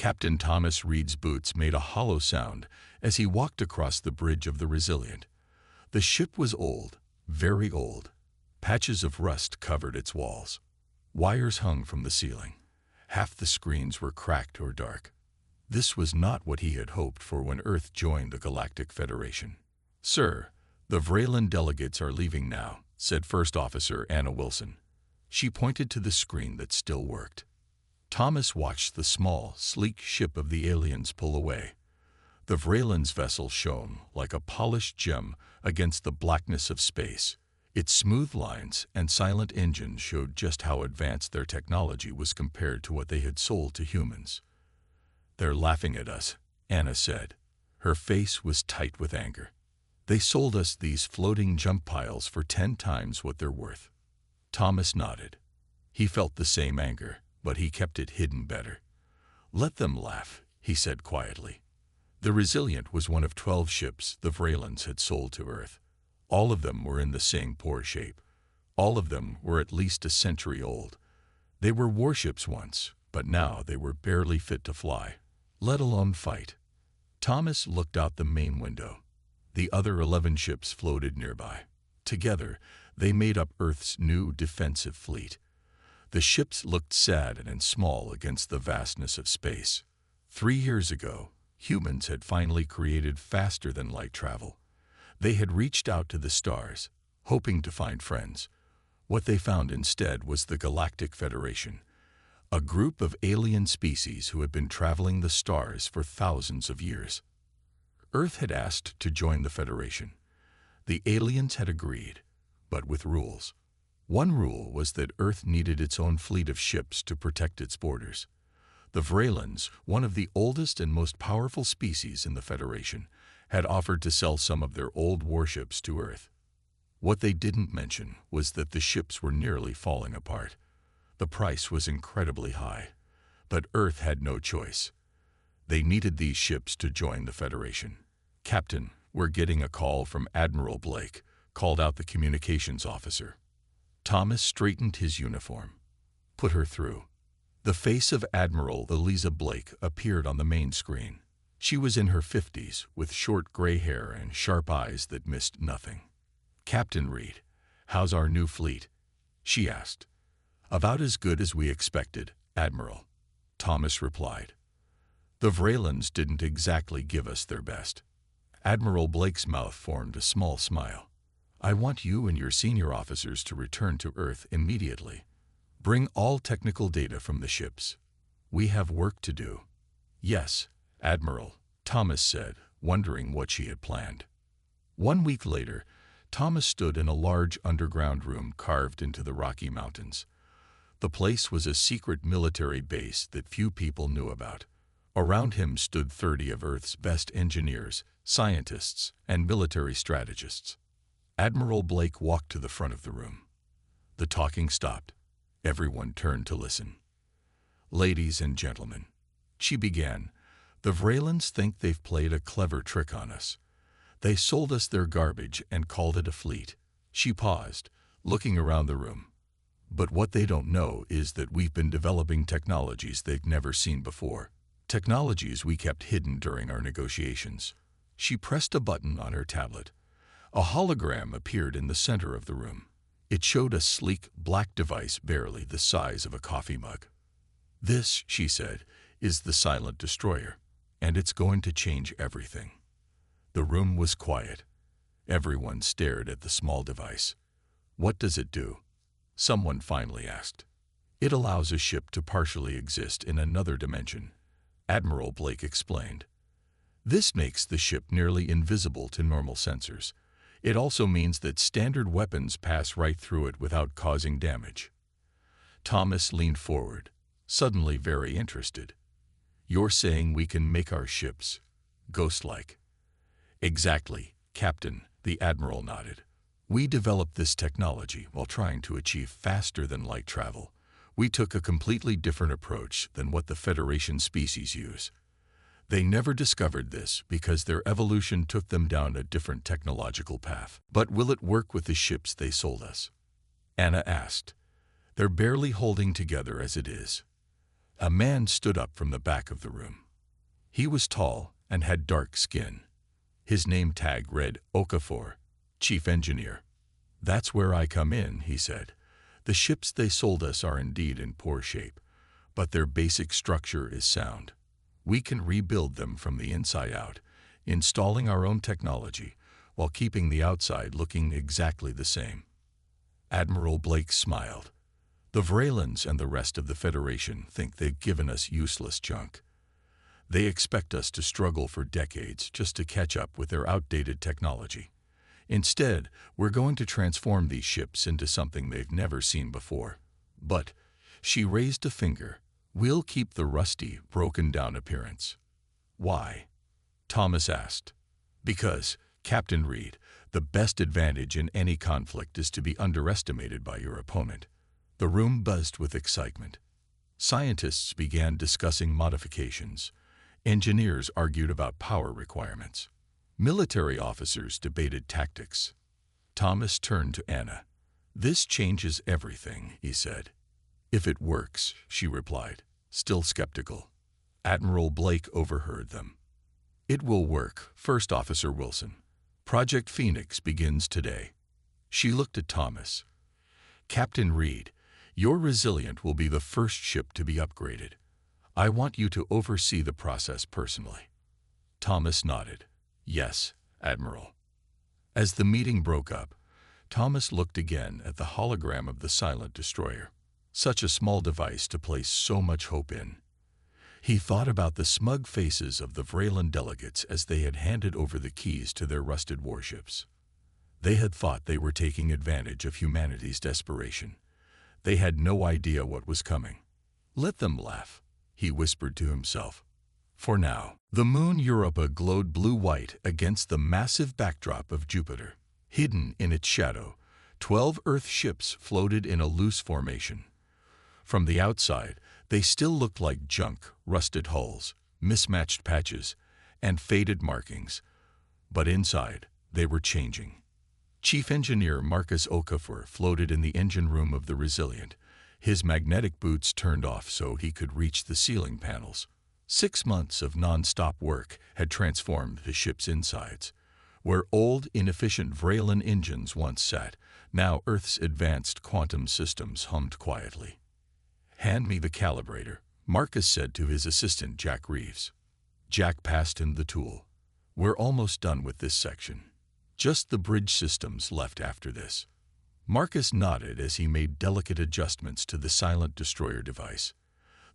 Captain Thomas Reed's boots made a hollow sound as he walked across the bridge of the Resilient. The ship was old, very old. Patches of rust covered its walls. Wires hung from the ceiling. Half the screens were cracked or dark. This was not what he had hoped for when Earth joined the Galactic Federation. "Sir, the Vraylan delegates are leaving now," said First Officer Anna Wilson. She pointed to the screen that still worked. Thomas watched the small, sleek ship of the aliens pull away. The Vraylan's vessel shone like a polished gem against the blackness of space. Its smooth lines and silent engines showed just how advanced their technology was compared to what they had sold to humans. "They're laughing at us," Anna said. Her face was tight with anger. "They sold us these floating jump piles for 10 times what they're worth." Thomas nodded. He felt the same anger, but he kept it hidden better. "Let them laugh," he said quietly. The Resilient was one of 12 ships the Vraylans had sold to Earth. All of them were in the same poor shape. All of them were at least a century old. They were warships once, but now they were barely fit to fly, let alone fight. Thomas looked out the main window. The other 11 ships floated nearby. Together, they made up Earth's new defensive fleet. The ships looked sad and small against the vastness of space. 3 years ago, humans had finally created faster-than-light travel. They had reached out to the stars, hoping to find friends. What they found instead was the Galactic Federation, a group of alien species who had been traveling the stars for thousands of years. Earth had asked to join the Federation. The aliens had agreed, but with rules. One rule was that Earth needed its own fleet of ships to protect its borders. The Vraylans, one of the oldest and most powerful species in the Federation, had offered to sell some of their old warships to Earth. What they didn't mention was that the ships were nearly falling apart. The price was incredibly high, but Earth had no choice. They needed these ships to join the Federation. "Captain, we're getting a call from Admiral Blake," called out the communications officer. Thomas straightened his uniform. "Put her through." The face of Admiral Eliza Blake appeared on the main screen. She was in her 50s, with short gray hair and sharp eyes that missed nothing. "Captain Reed, how's our new fleet?" she asked. "About as good as we expected, Admiral," Thomas replied. "The Vraylans didn't exactly give us their best." Admiral Blake's mouth formed a small smile. "I want you and your senior officers to return to Earth immediately. Bring all technical data from the ships. We have work to do." "Yes, Admiral," Thomas said, wondering what she had planned. 1 week later, Thomas stood in a large underground room carved into the Rocky Mountains. The place was a secret military base that few people knew about. Around him stood 30 of Earth's best engineers, scientists, and military strategists. Admiral Blake walked to the front of the room. The talking stopped. Everyone turned to listen. "Ladies and gentlemen," she began, "the Vraylans think they've played a clever trick on us. They sold us their garbage and called it a fleet." She paused, looking around the room. "But what they don't know is that we've been developing technologies they've never seen before. Technologies we kept hidden during our negotiations." She pressed a button on her tablet. A hologram appeared in the center of the room. It showed a sleek, black device barely the size of a coffee mug. "This," she said, "is the Silent Destroyer, and it's going to change everything." The room was quiet. Everyone stared at the small device. "What does it do?" someone finally asked. "It allows a ship to partially exist in another dimension," Admiral Blake explained. "This makes the ship nearly invisible to normal sensors. It also means that standard weapons pass right through it without causing damage." Thomas leaned forward, suddenly very interested. "You're saying we can make our ships ghost-like?" "Exactly, Captain," the Admiral nodded. "We developed this technology while trying to achieve faster-than-light travel. We took a completely different approach than what the Federation species use. They never discovered this because their evolution took them down a different technological path. But will it work with the ships they sold us?" Anna asked. "They're barely holding together as it is." A man stood up from the back of the room. He was tall and had dark skin. His name tag read Okafor, Chief Engineer. "That's where I come in," he said. "The ships they sold us are indeed in poor shape, but their basic structure is sound. We can rebuild them from the inside out, installing our own technology while keeping the outside looking exactly the same." Admiral Blake smiled. "The Vralans and the rest of the Federation think they've given us useless junk. They expect us to struggle for decades just to catch up with their outdated technology. Instead, we're going to transform these ships into something they've never seen before. But," she raised a finger, "we'll keep the rusty, broken-down appearance." "Why?" Thomas asked. "Because, Captain Reed, the best advantage in any conflict is to be underestimated by your opponent." The room buzzed with excitement. Scientists began discussing modifications. Engineers argued about power requirements. Military officers debated tactics. Thomas turned to Anna. "This changes everything," he said. "If it works," she replied, still skeptical. Admiral Blake overheard them. "It will work, First Officer Wilson. Project Phoenix begins today." She looked at Thomas. "Captain Reed, your Resilient will be the first ship to be upgraded. I want you to oversee the process personally." Thomas nodded. "Yes, Admiral." As the meeting broke up, Thomas looked again at the hologram of the silent destroyer. Such a small device to place so much hope in. He thought about the smug faces of the Vralan delegates as they had handed over the keys to their rusted warships. They had thought they were taking advantage of humanity's desperation. They had no idea what was coming. "Let them laugh," he whispered to himself. For now, the moon Europa glowed blue-white against the massive backdrop of Jupiter. Hidden in its shadow, 12 Earth ships floated in a loose formation. From the outside, they still looked like junk, rusted hulls, mismatched patches, and faded markings. But inside, they were changing. Chief Engineer Marcus Okafor floated in the engine room of the Resilient, his magnetic boots turned off so he could reach the ceiling panels. 6 months of non-stop work had transformed the ship's insides. Where old, inefficient Vralan engines once sat, now Earth's advanced quantum systems hummed quietly. "Hand me the calibrator," Marcus said to his assistant Jack Reeves. Jack passed him the tool. "We're almost done with this section. Just the bridge systems left after this." Marcus nodded as he made delicate adjustments to the silent destroyer device.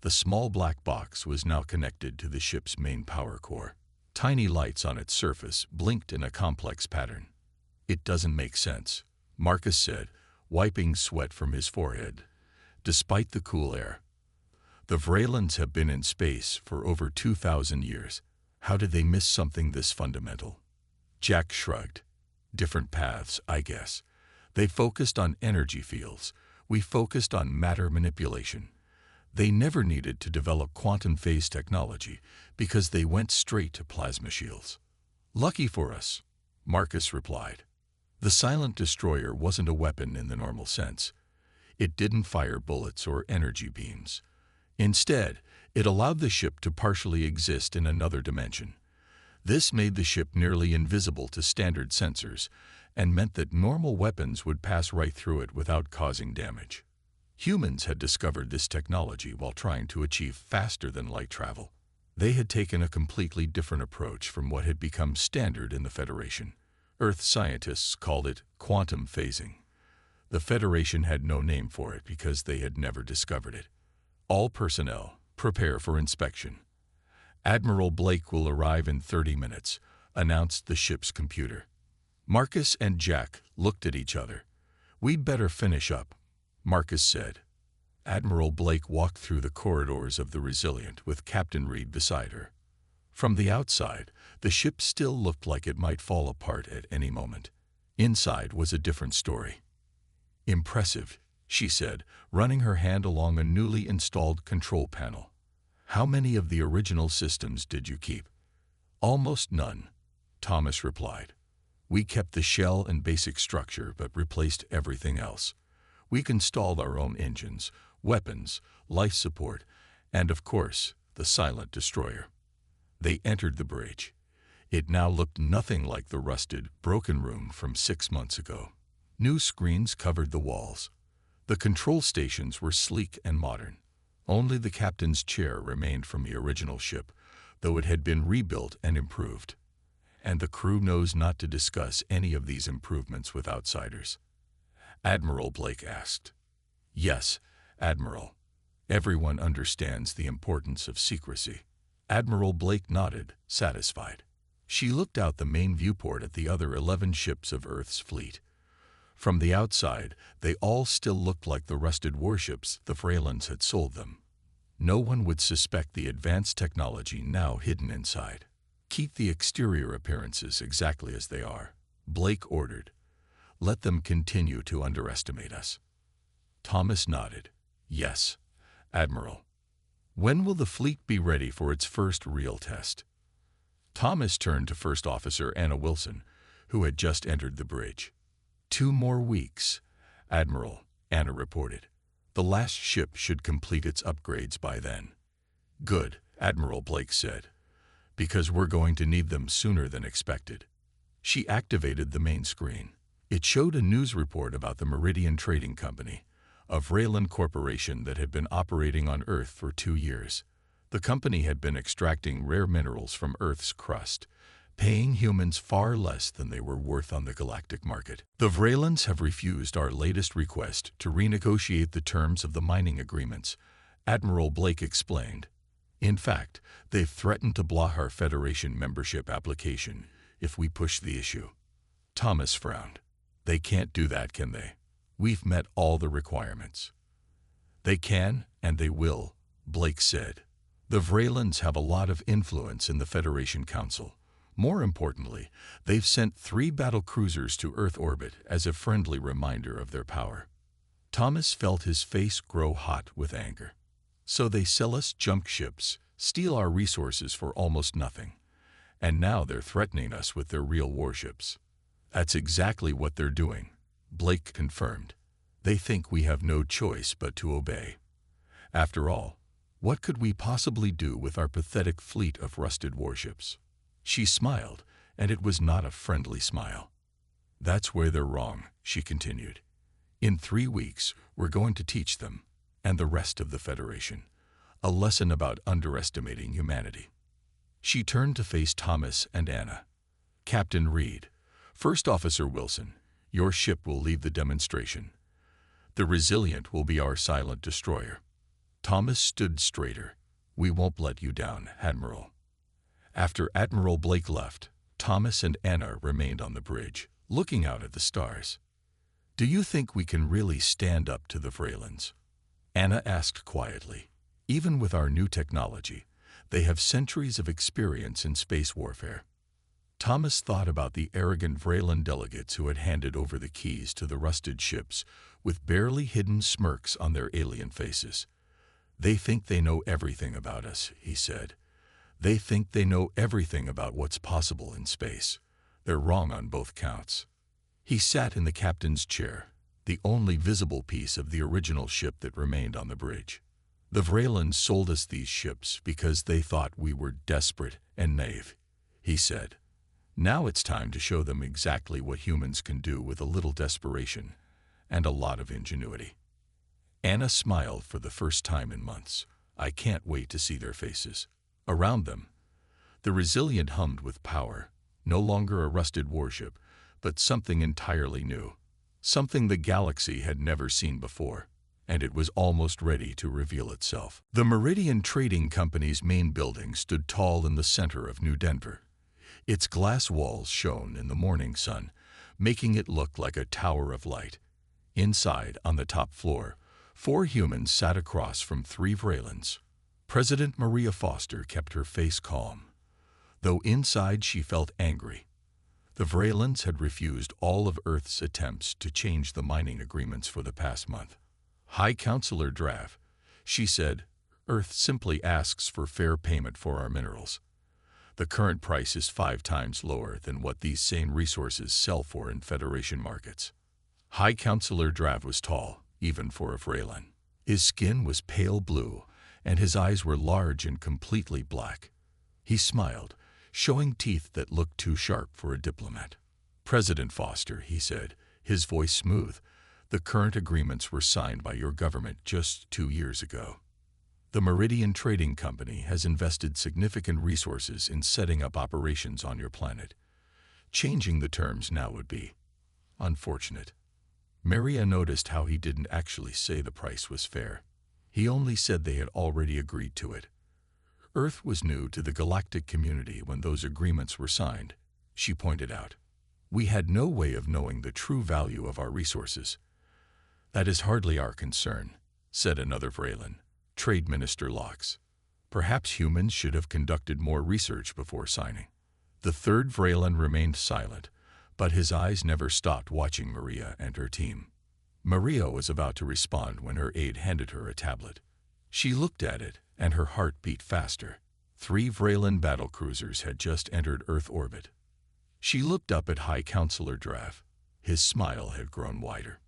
The small black box was now connected to the ship's main power core. Tiny lights on its surface blinked in a complex pattern. "It doesn't make sense," Marcus said, wiping sweat from his forehead. "Despite the cool air, the Vralans have been in space for over 2,000 years. How did they miss something this fundamental?" Jack shrugged. "Different paths, I guess. They focused on energy fields. We focused on matter manipulation. They never needed to develop quantum phase technology because they went straight to plasma shields." "Lucky for us," Marcus replied. The silent destroyer wasn't a weapon in the normal sense. It didn't fire bullets or energy beams. Instead, it allowed the ship to partially exist in another dimension. This made the ship nearly invisible to standard sensors and meant that normal weapons would pass right through it without causing damage. Humans had discovered this technology while trying to achieve faster-than-light travel. They had taken a completely different approach from what had become standard in the Federation. Earth scientists called it quantum phasing. The Federation had no name for it because they had never discovered it. "All personnel, prepare for inspection. Admiral Blake will arrive in 30 minutes, announced the ship's computer. Marcus and Jack looked at each other. "We'd better finish up," Marcus said. Admiral Blake walked through the corridors of the Resilient with Captain Reed beside her. From the outside, the ship still looked like it might fall apart at any moment. Inside was a different story. "Impressive," she said, running her hand along a newly installed control panel. "How many of the original systems did you keep?" "Almost none," Thomas replied. "We kept the shell and basic structure but replaced everything else. We installed our own engines, weapons, life support, And of course, the silent destroyer. They entered the bridge. It now looked nothing like the rusted, broken room from 6 months ago. New screens covered the walls. The control stations were sleek and modern. Only the captain's chair remained from the original ship, though it had been rebuilt and improved. And the crew knows not to discuss any of these improvements with outsiders. Admiral Blake asked. Yes, Admiral. Everyone understands the importance of secrecy. Admiral Blake nodded, satisfied. She looked out the main viewport at the other 11 ships of Earth's fleet. From the outside, they all still looked like the rusted warships the Freylans had sold them. No one would suspect the advanced technology now hidden inside. Keep the exterior appearances exactly as they are, Blake ordered. Let them continue to underestimate us. Thomas nodded. Yes, Admiral. When will the fleet be ready for its first real test? Thomas turned to First Officer Anna Wilson, who had just entered the bridge. 2 more weeks, Admiral, Anna reported. The last ship should complete its upgrades by then. Good, Admiral Blake said, because we're going to need them sooner than expected. She activated the main screen. It showed a news report about the Meridian Trading Company, a Vraylan corporation that had been operating on Earth for 2 years. The company had been extracting rare minerals from Earth's crust, paying humans far less than they were worth on the galactic market. The Vraylans have refused our latest request to renegotiate the terms of the mining agreements, Admiral Blake explained. In fact, they've threatened to block our Federation membership application if we push the issue. Thomas frowned. They can't do that, can they? We've met all the requirements. They can, and they will, Blake said. The Vraylans have a lot of influence in the Federation Council. More importantly, they've sent 3 battle cruisers to Earth orbit as a friendly reminder of their power. Thomas felt his face grow hot with anger. So they sell us junk ships, steal our resources for almost nothing. And now they're threatening us with their real warships. That's exactly what they're doing, Blake confirmed. They think we have no choice but to obey. After all, what could we possibly do with our pathetic fleet of rusted warships? She smiled, and it was not a friendly smile. That's where they're wrong, she continued. In 3 weeks, we're going to teach them, and the rest of the Federation, a lesson about underestimating humanity. She turned to face Thomas and Anna. Captain Reed, First Officer Wilson, your ship will lead the demonstration. The Resilient will be our silent destroyer. Thomas stood straighter. We won't let you down, Admiral. After Admiral Blake left, Thomas and Anna remained on the bridge, looking out at the stars. Do you think we can really stand up to the Freylans? Anna asked quietly. Even with our new technology, they have centuries of experience in space warfare. Thomas thought about the arrogant Vraylan delegates who had handed over the keys to the rusted ships with barely hidden smirks on their alien faces. They think they know everything about us, he said. They think they know everything about what's possible in space. They're wrong on both counts. He sat in the captain's chair, the only visible piece of the original ship that remained on the bridge. The Vraylans sold us these ships because they thought we were desperate and naive, he said. Now it's time to show them exactly what humans can do with a little desperation and a lot of ingenuity. Anna smiled for the first time in months. I can't wait to see their faces. Around them, the Resilient hummed with power, no longer a rusted warship, but something entirely new, something the galaxy had never seen before, and it was almost ready to reveal itself. The Meridian Trading Company's main building stood tall in the center of New Denver. Its glass walls shone in the morning sun, making it look like a tower of light. Inside, on the top floor, 4 humans sat across from 3 Vraylans. President Maria Foster kept her face calm, though inside she felt angry. The Vraylans had refused all of Earth's attempts to change the mining agreements for the past month. High Counselor Drav, she said, Earth simply asks for fair payment for our minerals. The current price is 5 times lower than what these same resources sell for in Federation markets. High Counselor Drav was tall, even for a Vraylan. His skin was pale blue, and his eyes were large and completely black. He smiled, showing teeth that looked too sharp for a diplomat. "President Foster," he said, his voice smooth, "the current agreements were signed by your government just 2 years ago. The Meridian Trading Company has invested significant resources in setting up operations on your planet. Changing the terms now would be unfortunate." Maria noticed how he didn't actually say the price was fair. He only said they had already agreed to it. Earth was new to the galactic community when those agreements were signed, she pointed out. "We had no way of knowing the true value of our resources." "That is hardly our concern," said another Vraylan, Trade Minister Lox. "Perhaps humans should have conducted more research before signing." The third Vraylan remained silent, but his eyes never stopped watching Maria and her team. Maria was about to respond when her aide handed her a tablet. She looked at it, and her heart beat faster. 3 Vraylan battlecruisers had just entered Earth orbit. She looked up at High Counselor Drav. His smile had grown wider.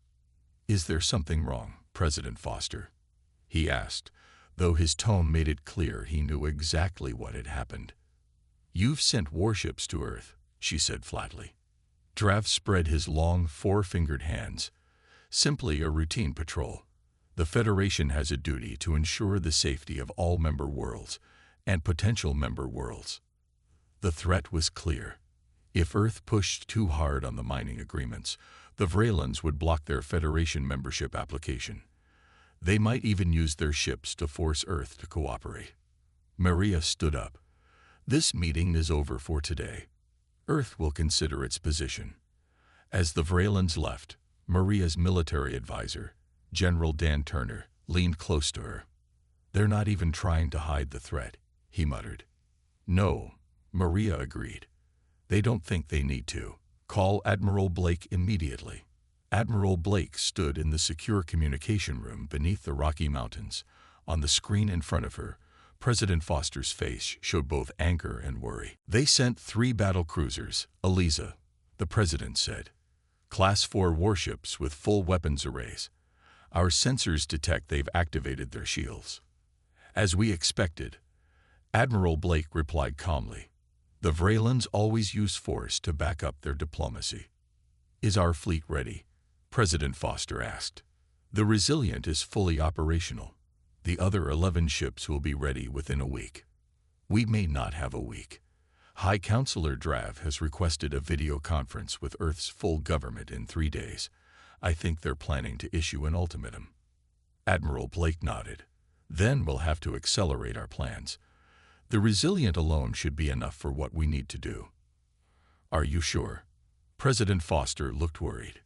"Is there something wrong, President Foster?" he asked, though his tone made it clear he knew exactly what had happened. "You've sent warships to Earth," she said flatly. Drav spread his long, 4-fingered hands. "Simply a routine patrol. The Federation has a duty to ensure the safety of all member worlds and potential member worlds." The threat was clear. If Earth pushed too hard on the mining agreements, the Vraylans would block their Federation membership application. They might even use their ships to force Earth to cooperate. Maria stood up. "This meeting is over for today. Earth will consider its position." As the Vraylans left, Maria's military advisor, General Dan Turner, leaned close to her. "They're not even trying to hide the threat," he muttered. "No," Maria agreed. "They don't think they need to. Call Admiral Blake immediately." Admiral Blake stood in the secure communication room beneath the Rocky Mountains. On the screen in front of her, President Foster's face showed both anger and worry. "They sent 3 battle cruisers, Eliza," the president said. "Class 4 warships with full weapons arrays. Our sensors detect they've activated their shields." "As we expected," Admiral Blake replied calmly. "The Vraylans always use force to back up their diplomacy." "Is our fleet ready?" President Foster asked. "The Resilient is fully operational. The other 11 ships will be ready within a week." "We may not have a week. High Counselor Drav has requested a video conference with Earth's full government in 3 days. I think they're planning to issue an ultimatum." Admiral Blake nodded. "Then we'll have to accelerate our plans. The Resilient alone should be enough for what we need to do." "Are you sure?" President Foster looked worried.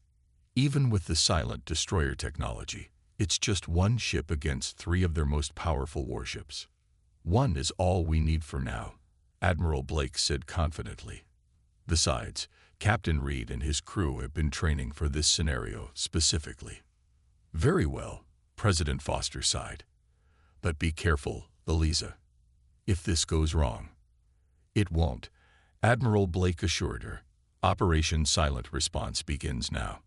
"Even with the silent destroyer technology, it's just 1 ship against 3 of their most powerful warships." "1 is all we need for now," Admiral Blake said confidently. "Besides, Captain Reed and his crew have been training for this scenario specifically." "Very well," President Foster sighed. "But be careful, Eliza. If this goes wrong." "It won't," Admiral Blake assured her. "Operation Silent Response begins now."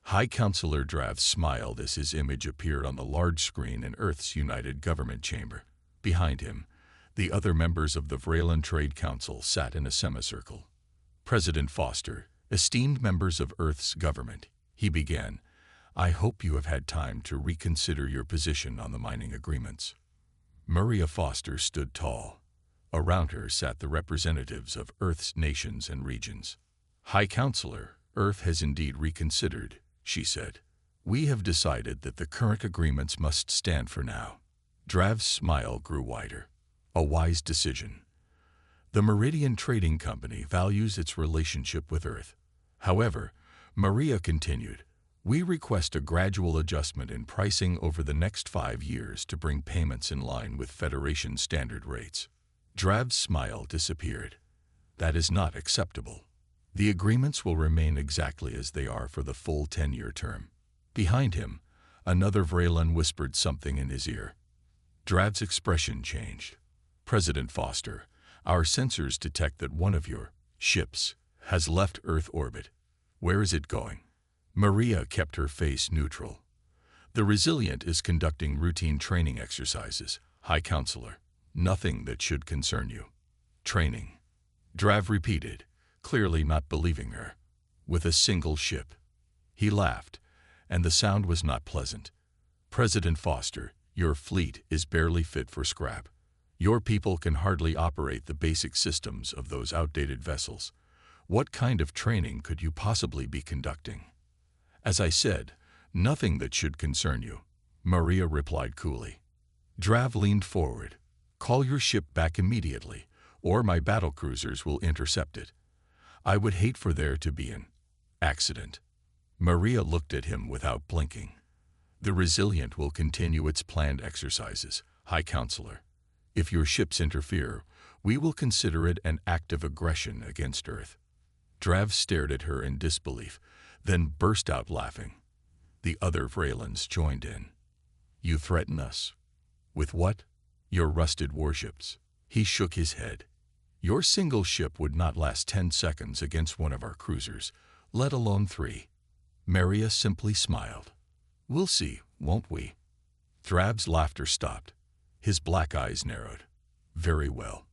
High Counselor Drav smiled as his image appeared on the large screen in Earth's United Government Chamber. Behind him, the other members of the Vraylan Trade Council sat in a semicircle. "President Foster, esteemed members of Earth's government," he began, "I hope you have had time to reconsider your position on the mining agreements." Maria Foster stood tall. Around her sat the representatives of Earth's nations and regions. "High Counselor, Earth has indeed reconsidered," she said. "We have decided that the current agreements must stand for now." Drav's smile grew wider. "A wise decision. The Meridian Trading Company values its relationship with Earth. However," Maria continued, "we request a gradual adjustment in pricing over the next 5 years to bring payments in line with Federation standard rates." Drav's smile disappeared. "That is not acceptable. The agreements will remain exactly as they are for the full 10-year term." Behind him, another Vraylan whispered something in his ear. Drav's expression changed. "President Foster, our sensors detect that one of your ships has left Earth orbit. Where is it going?" Maria kept her face neutral. "The Resilient is conducting routine training exercises. High Counselor, nothing that should concern you. Training. Drav repeated, clearly not believing her. With a single ship. He laughed, and the sound was not pleasant. President Foster, your fleet is barely fit for scrap. Your people can hardly operate the basic systems of those outdated vessels. What kind of training could you possibly be conducting? As I said, nothing that should concern you, Maria replied coolly. Drav leaned forward. Call your ship back immediately, or my battlecruisers will intercept it. I would hate for there to be an accident. Maria looked at him without blinking. The Resilient will continue its planned exercises, High Counselor. If your ships interfere, we will consider it an act of aggression against Earth. Drav stared at her in disbelief, then burst out laughing. The other Vreylans joined in. You threaten us? With what? Your rusted warships. He shook his head. Your single ship would not last 10 seconds against one of our cruisers, let alone 3. Maria simply smiled. We'll see, won't we? Drav's laughter stopped. His black eyes narrowed. Very well.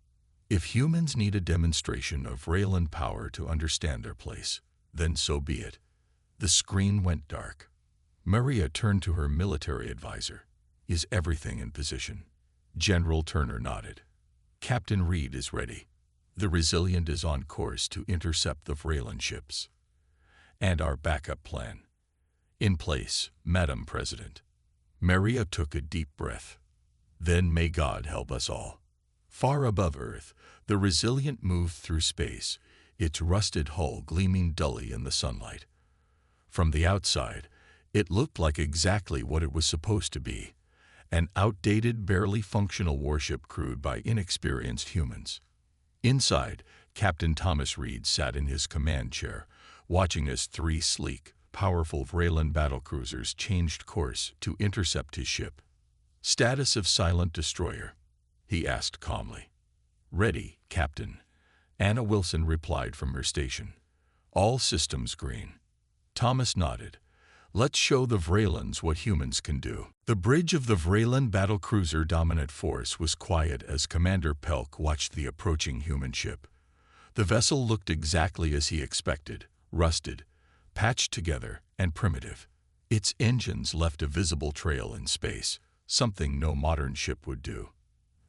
If humans need a demonstration of Vreylan power to understand their place, then so be it. The screen went dark. Maria turned to her military advisor. Is everything in position? General Turner nodded. Captain Reed is ready. The Resilient is on course to intercept the Vreylan ships. And our backup plan. In place, Madam President. Maria took a deep breath. Then may God help us all. Far above Earth, the Resilient moved through space, its rusted hull gleaming dully in the sunlight. From the outside, it looked like exactly what it was supposed to be, an outdated, barely functional warship crewed by inexperienced humans. Inside, Captain Thomas Reed sat in his command chair, watching as 3 sleek, powerful Vreylan battlecruisers changed course to intercept his ship. Status of silent destroyer, he asked calmly. Ready, Captain. Anna Wilson replied from her station. All systems green. Thomas nodded. Let's show the Vreylans what humans can do. The bridge of the Vreylan battlecruiser Dominant Force was quiet as Commander Pelk watched the approaching human ship. The vessel looked exactly as he expected, rusted, patched together, and primitive. Its engines left a visible trail in space, something no modern ship would do.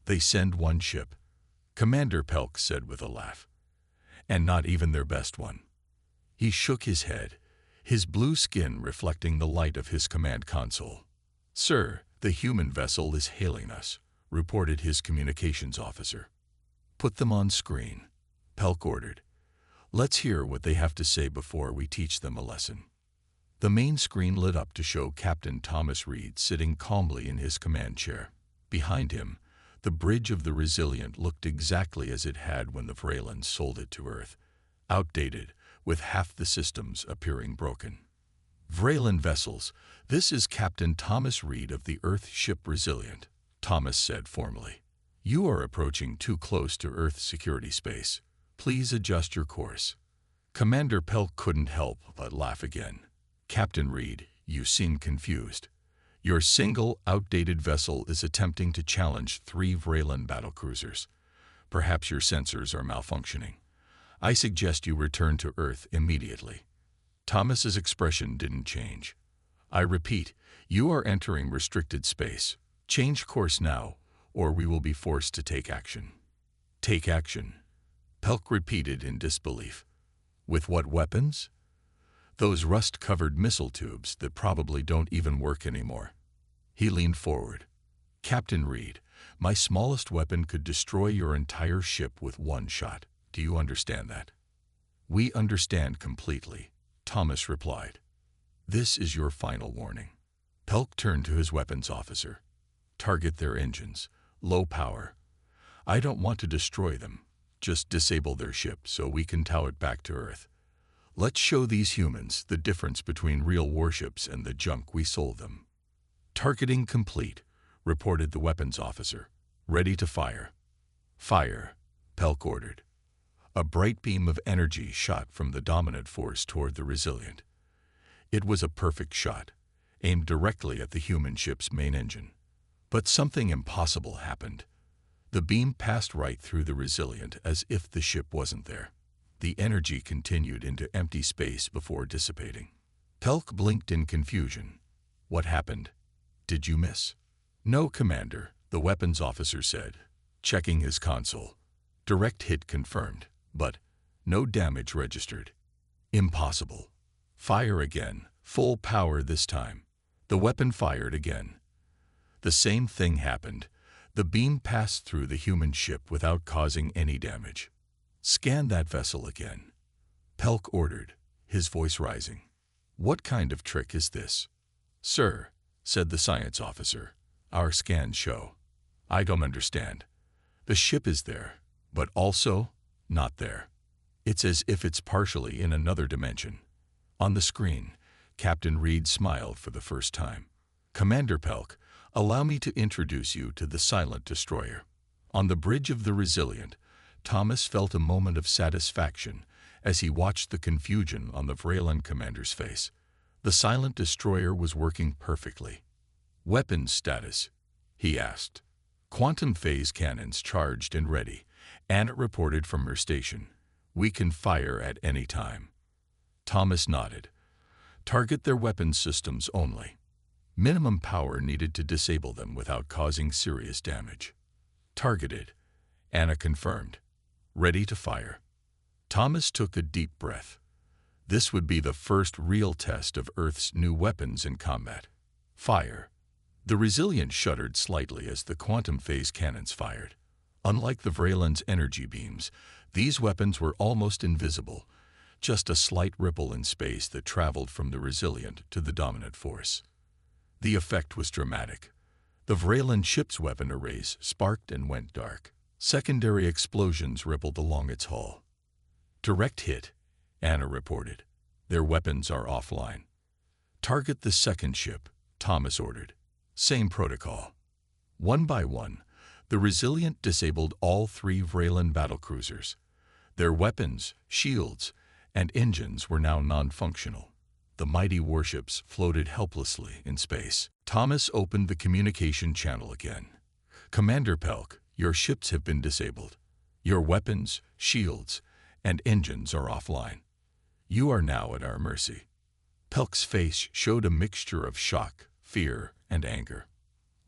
They send one ship, Commander Pelk said with a laugh. And not even their best one. He shook his head, his blue skin reflecting the light of his command console. Sir, the human vessel is hailing us, reported his communications officer. Put them on screen, Pelk ordered. Let's hear what they have to say before we teach them a lesson. The main screen lit up to show Captain Thomas Reed sitting calmly in his command chair. Behind him, the bridge of the Resilient looked exactly as it had when the Vreylans sold it to Earth, outdated, with half the systems appearing broken. Vreylan vessels, this is Captain Thomas Reed of the Earth ship Resilient, Thomas said formally. You are approaching too close to Earth security space. Please adjust your course. Commander Pelk couldn't help but laugh again. Captain Reed, you seem confused. Your single, outdated vessel is attempting to challenge 3 Vreylan battlecruisers. Perhaps your sensors are malfunctioning. I suggest you return to Earth immediately. Thomas's expression didn't change. I repeat, you are entering restricted space. Change course now, or we will be forced to take action. Take action? Pelk repeated in disbelief. With what weapons? Those rust-covered missile tubes that probably don't even work anymore. He leaned forward. Captain Reed, my smallest weapon could destroy your entire ship with one shot. Do you understand that? We understand completely, Thomas replied. This is your final warning. Pelk turned to his weapons officer. Target their engines. Low power. I don't want to destroy them. Just disable their ship so we can tow it back to Earth. Let's show these humans the difference between real warships and the junk we sold them. Targeting complete, reported the weapons officer. Ready to fire. Fire, Pelk ordered. A bright beam of energy shot from the Dominant Force toward the Resilient. It was a perfect shot, aimed directly at the human ship's main engine. But something impossible happened. The beam passed right through the Resilient as if the ship wasn't there. The energy continued into empty space before dissipating. Pelk blinked in confusion. What happened? Did you miss? No, Commander, the weapons officer said, checking his console. Direct hit confirmed, but no damage registered. Impossible. Fire again, full power this time. The weapon fired again. The same thing happened. The beam passed through the human ship without causing any damage. Scan that vessel again, Pelk ordered, his voice rising. What kind of trick is this? Sir, said the science officer, our scans show. I don't understand. The ship is there, but also not there. It's as if it's partially in another dimension. On the screen, Captain Reed smiled for the first time. Commander Pelk, allow me to introduce you to the silent destroyer. On the bridge of the Resilient, Thomas felt a moment of satisfaction as he watched the confusion on the Vreeland commander's face. The silent destroyer was working perfectly. Weapons status, he asked. Quantum phase cannons charged and ready. Anna reported from her station. We can fire at any time. Thomas nodded. Target their weapons systems only. Minimum power needed to disable them without causing serious damage. Targeted, Anna confirmed. Ready to fire. Thomas took a deep breath. This would be the first real test of Earth's new weapons in combat. Fire. The Resilient shuddered slightly as the quantum phase cannons fired. Unlike the Vreeland's energy beams, these weapons were almost invisible, just a slight ripple in space that traveled from the Resilient to the dominant force. The effect was dramatic. The Vreeland ship's weapon arrays sparked and went dark. Secondary explosions rippled along its hull. Direct hit, Anna reported. Their weapons are offline. Target the second ship, Thomas ordered. Same protocol. One by one, the Resilient disabled all 3 Vreeland battlecruisers. Their weapons, shields, and engines were now non-functional. The mighty warships floated helplessly in space. Thomas opened the communication channel again. Commander Pelk, your ships have been disabled. Your weapons, shields, and engines are offline. You are now at our mercy. Pelk's face showed a mixture of shock, fear, and anger.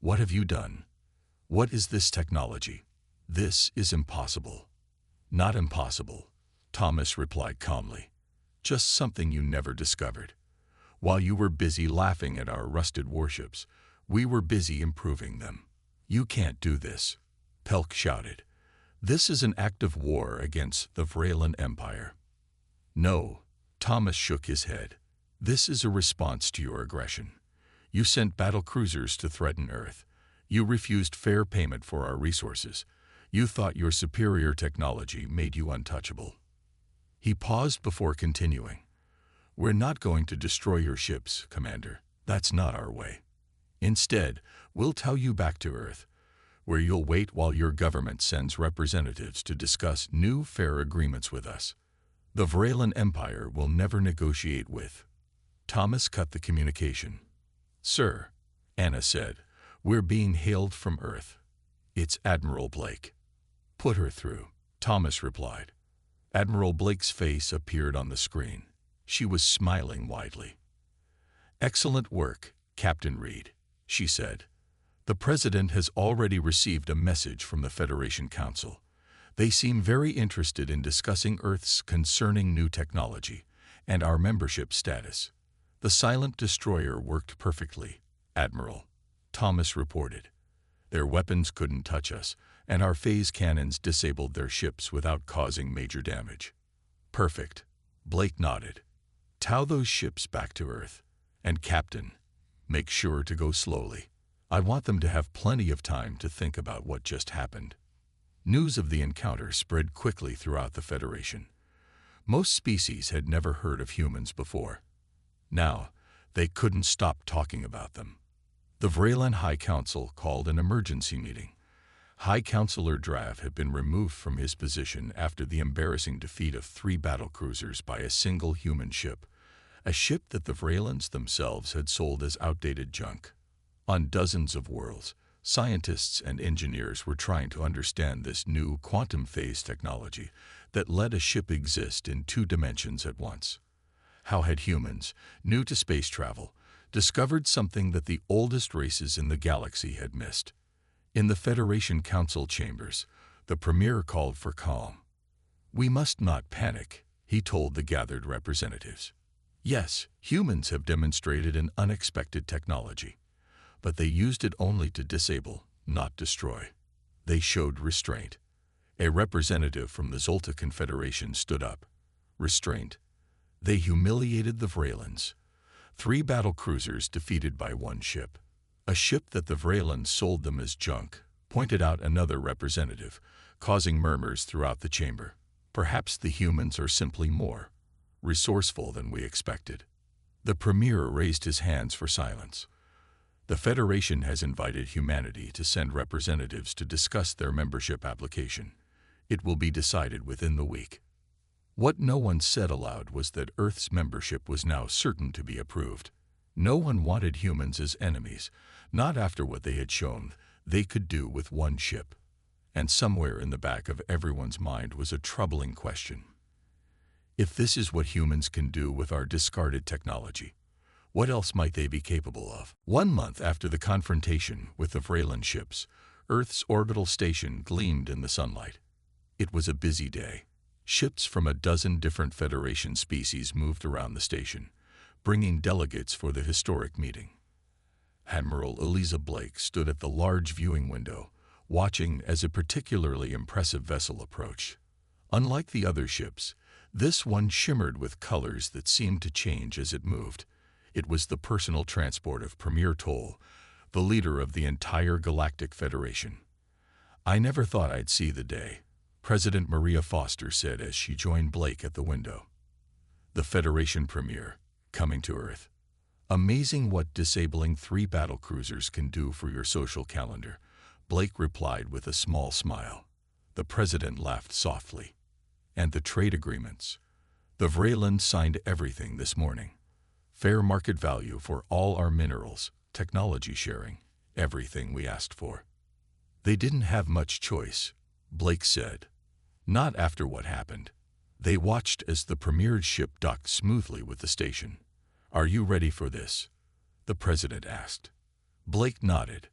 What have you done? What is this technology? This is impossible. Not impossible, Thomas replied calmly. Just something you never discovered. While you were busy laughing at our rusted warships, we were busy improving them. You can't do this, Pelk shouted. This is an act of war against the Vreeland Empire. No, Thomas shook his head. This is a response to your aggression. You sent battle cruisers to threaten Earth. You refused fair payment for our resources. You thought your superior technology made you untouchable. He paused before continuing. We're not going to destroy your ships, Commander. That's not our way. Instead, we'll tow you back to Earth, where you'll wait while your government sends representatives to discuss new fair agreements with us. The Vreeland Empire will never negotiate with. Thomas cut the communication. Sir, Anna said, we're being hailed from Earth. It's Admiral Blake. Put her through, Thomas replied. Admiral Blake's face appeared on the screen. She was smiling widely. Excellent work, Captain Reed, she said. The President has already received a message from the Federation Council. They seem very interested in discussing Earth's concerning new technology and our membership status. The silent destroyer worked perfectly, Admiral, Thomas reported. Their weapons couldn't touch us, and our phase cannons disabled their ships without causing major damage. Perfect, Blake nodded. Tow those ships back to Earth. And Captain, make sure to go slowly. I want them to have plenty of time to think about what just happened. News of the encounter spread quickly throughout the Federation. Most species had never heard of humans before. Now, they couldn't stop talking about them. The Vreeland High Council called an emergency meeting. High Councilor Drav had been removed from his position after the embarrassing defeat of 3 battlecruisers by a single human ship, a ship that the Vreelands themselves had sold as outdated junk. On dozens of worlds, Scientists and engineers were trying to understand this new quantum phase technology that let a ship exist in two dimensions at once. How had humans, new to space travel, discovered something that the oldest races in the galaxy had missed? In the Federation Council chambers, the Premier called for calm. "We must not panic," he told the gathered representatives. "Yes, humans have demonstrated an unexpected technology, but they used it only to disable, not destroy. They showed restraint." A representative from the Zolta Confederation stood up. "Restraint? They humiliated the Vralans. 3 battle cruisers defeated by 1 ship. A ship that the Vralans sold them as junk," pointed out another representative, causing murmurs throughout the chamber. "Perhaps the humans are simply more resourceful than we expected." The Premier raised his hands for silence. "The Federation has invited humanity to send representatives to discuss their membership application. It will be decided within the week." What no one said aloud was that Earth's membership was now certain to be approved. No one wanted humans as enemies, not after what they had shown they could do with 1 ship. And somewhere in the back of everyone's mind was a troubling question. If this is what humans can do with our discarded technology, what else might they be capable of? 1 month after the confrontation with the Vreeland ships, Earth's orbital station gleamed in the sunlight. It was a busy day. Ships from a dozen different Federation species moved around the station, bringing delegates for the historic meeting. Admiral Eliza Blake stood at the large viewing window, watching as a particularly impressive vessel approached. Unlike the other ships, this one shimmered with colors that seemed to change as it moved. It was the personal transport of Premier Toll, the leader of the entire Galactic Federation. "I never thought I'd see the day," President Maria Foster said as she joined Blake at the window. "The Federation Premier, coming to Earth. Amazing what disabling 3 battle cruisers can do for your social calendar," Blake replied with a small smile. The president laughed softly. "And the trade agreements? The Vreeland signed everything this morning. Fair market value for all our minerals, technology sharing, everything we asked for." "They didn't have much choice," Blake said. "Not after what happened." They watched as the Premier's ship docked smoothly with the station. "Are you ready for this?" the president asked. Blake nodded.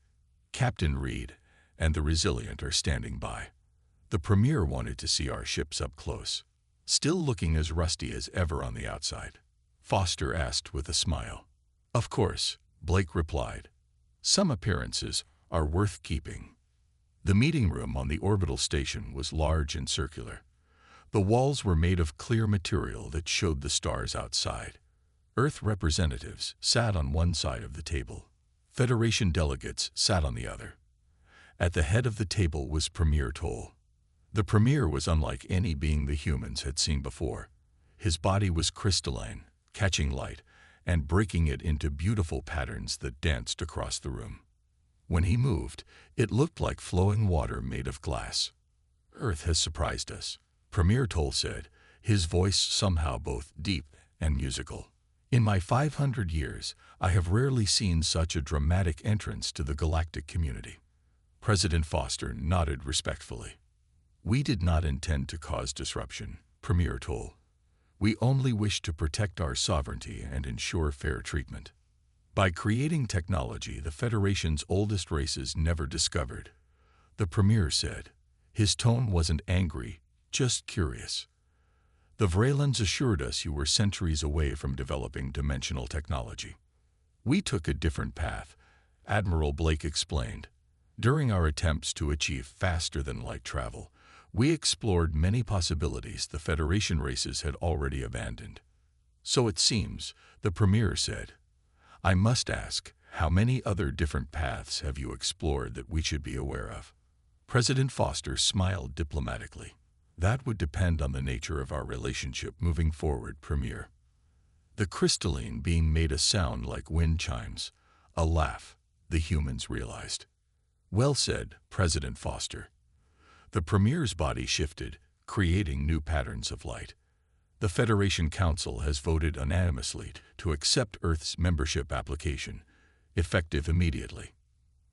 "Captain Reed and the Resilient are standing by." The Premier wanted to see our ships up close. "Still looking as rusty as ever on the outside?" Foster asked with a smile. "Of course," Blake replied. "Some appearances are worth keeping." The meeting room on the orbital station was large and circular. The walls were made of clear material that showed the stars outside. Earth representatives sat on one side of the table. Federation delegates sat on the other. At the head of the table was Premier Toll. The Premier was unlike any being the humans had seen before. His body was crystalline, catching light and breaking it into beautiful patterns that danced across the room. When he moved, it looked like flowing water made of glass. "Earth has surprised us," Premier Toll said, his voice somehow both deep and musical. "In my 500 years, I have rarely seen such a dramatic entrance to the galactic community." President Foster nodded respectfully. "We did not intend to cause disruption," Premier Toll. "We only wish to protect our sovereignty and ensure fair treatment. By creating technology the Federation's oldest races never discovered," the Premier said. His tone wasn't angry, just curious. "The Vreelands assured us you were centuries away from developing dimensional technology. We took a different path," Admiral Blake explained. "During our attempts to achieve faster-than-light travel, we explored many possibilities the Federation races had already abandoned." "So it seems," the Premier said. "I must ask, how many other different paths have you explored that we should be aware of?" President Foster smiled diplomatically. "That would depend on the nature of our relationship moving forward, Premier." The crystalline being made a sound like wind chimes, a laugh, the humans realized. "Well said, President Foster." The Premier's body shifted, creating new patterns of light. "The Federation Council has voted unanimously to accept Earth's membership application, effective immediately."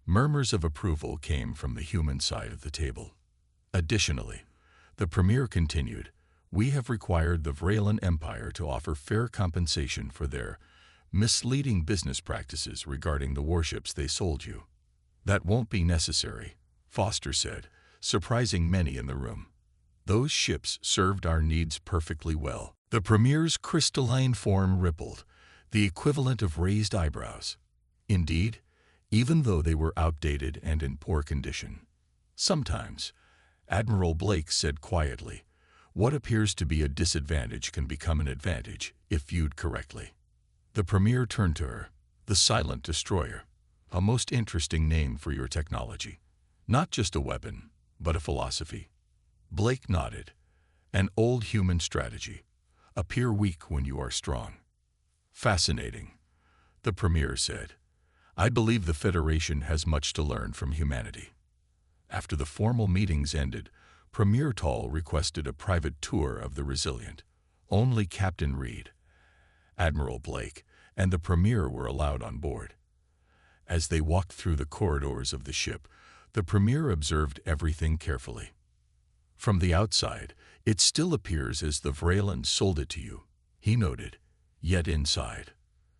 Murmurs of approval came from the human side of the table. Additionally, the Premier continued, "We have required the Vraylan Empire to offer fair compensation for their misleading business practices regarding the warships they sold you." "That won't be necessary," Foster said, surprising many in the room. "Those ships served our needs perfectly well." The Premier's crystalline form rippled, the equivalent of raised eyebrows. "Indeed, even though they were outdated and in poor condition. Sometimes," Admiral Blake said quietly, "what appears to be a disadvantage can become an advantage if viewed correctly." The Premier turned to her. "The Silent Destroyer. A most interesting name for your technology. Not just a weapon, but a philosophy." Blake nodded. "An old human strategy. Appear weak when you are strong." "Fascinating," the Premier said. "I believe the Federation has much to learn from humanity." After the formal meetings ended, Premier Tall requested a private tour of the Resilient. Only Captain Reed, Admiral Blake, and the Premier were allowed on board. As they walked through the corridors of the ship, the Premier observed everything carefully. "From the outside, it still appears as the Vraylan sold it to you," he noted. "Yet inside,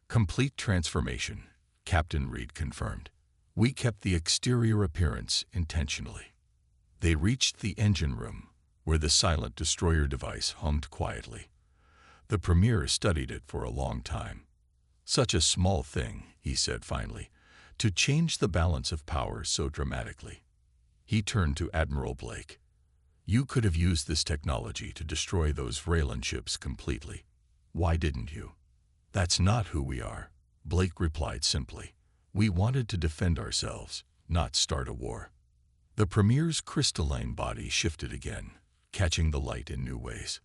complete transformation," Captain Reed confirmed. "We kept the exterior appearance intentionally." They reached the engine room, where the Silent Destroyer device hummed quietly. The Premier studied it for a long time. "Such a small thing," he said finally, "to change the balance of power so dramatically." He turned to Admiral Blake. "You could have used this technology to destroy those Vraylan ships completely. Why didn't you?" "That's not who we are," Blake replied simply. "We wanted to defend ourselves, not start a war." The Premier's crystalline body shifted again, catching the light in new ways.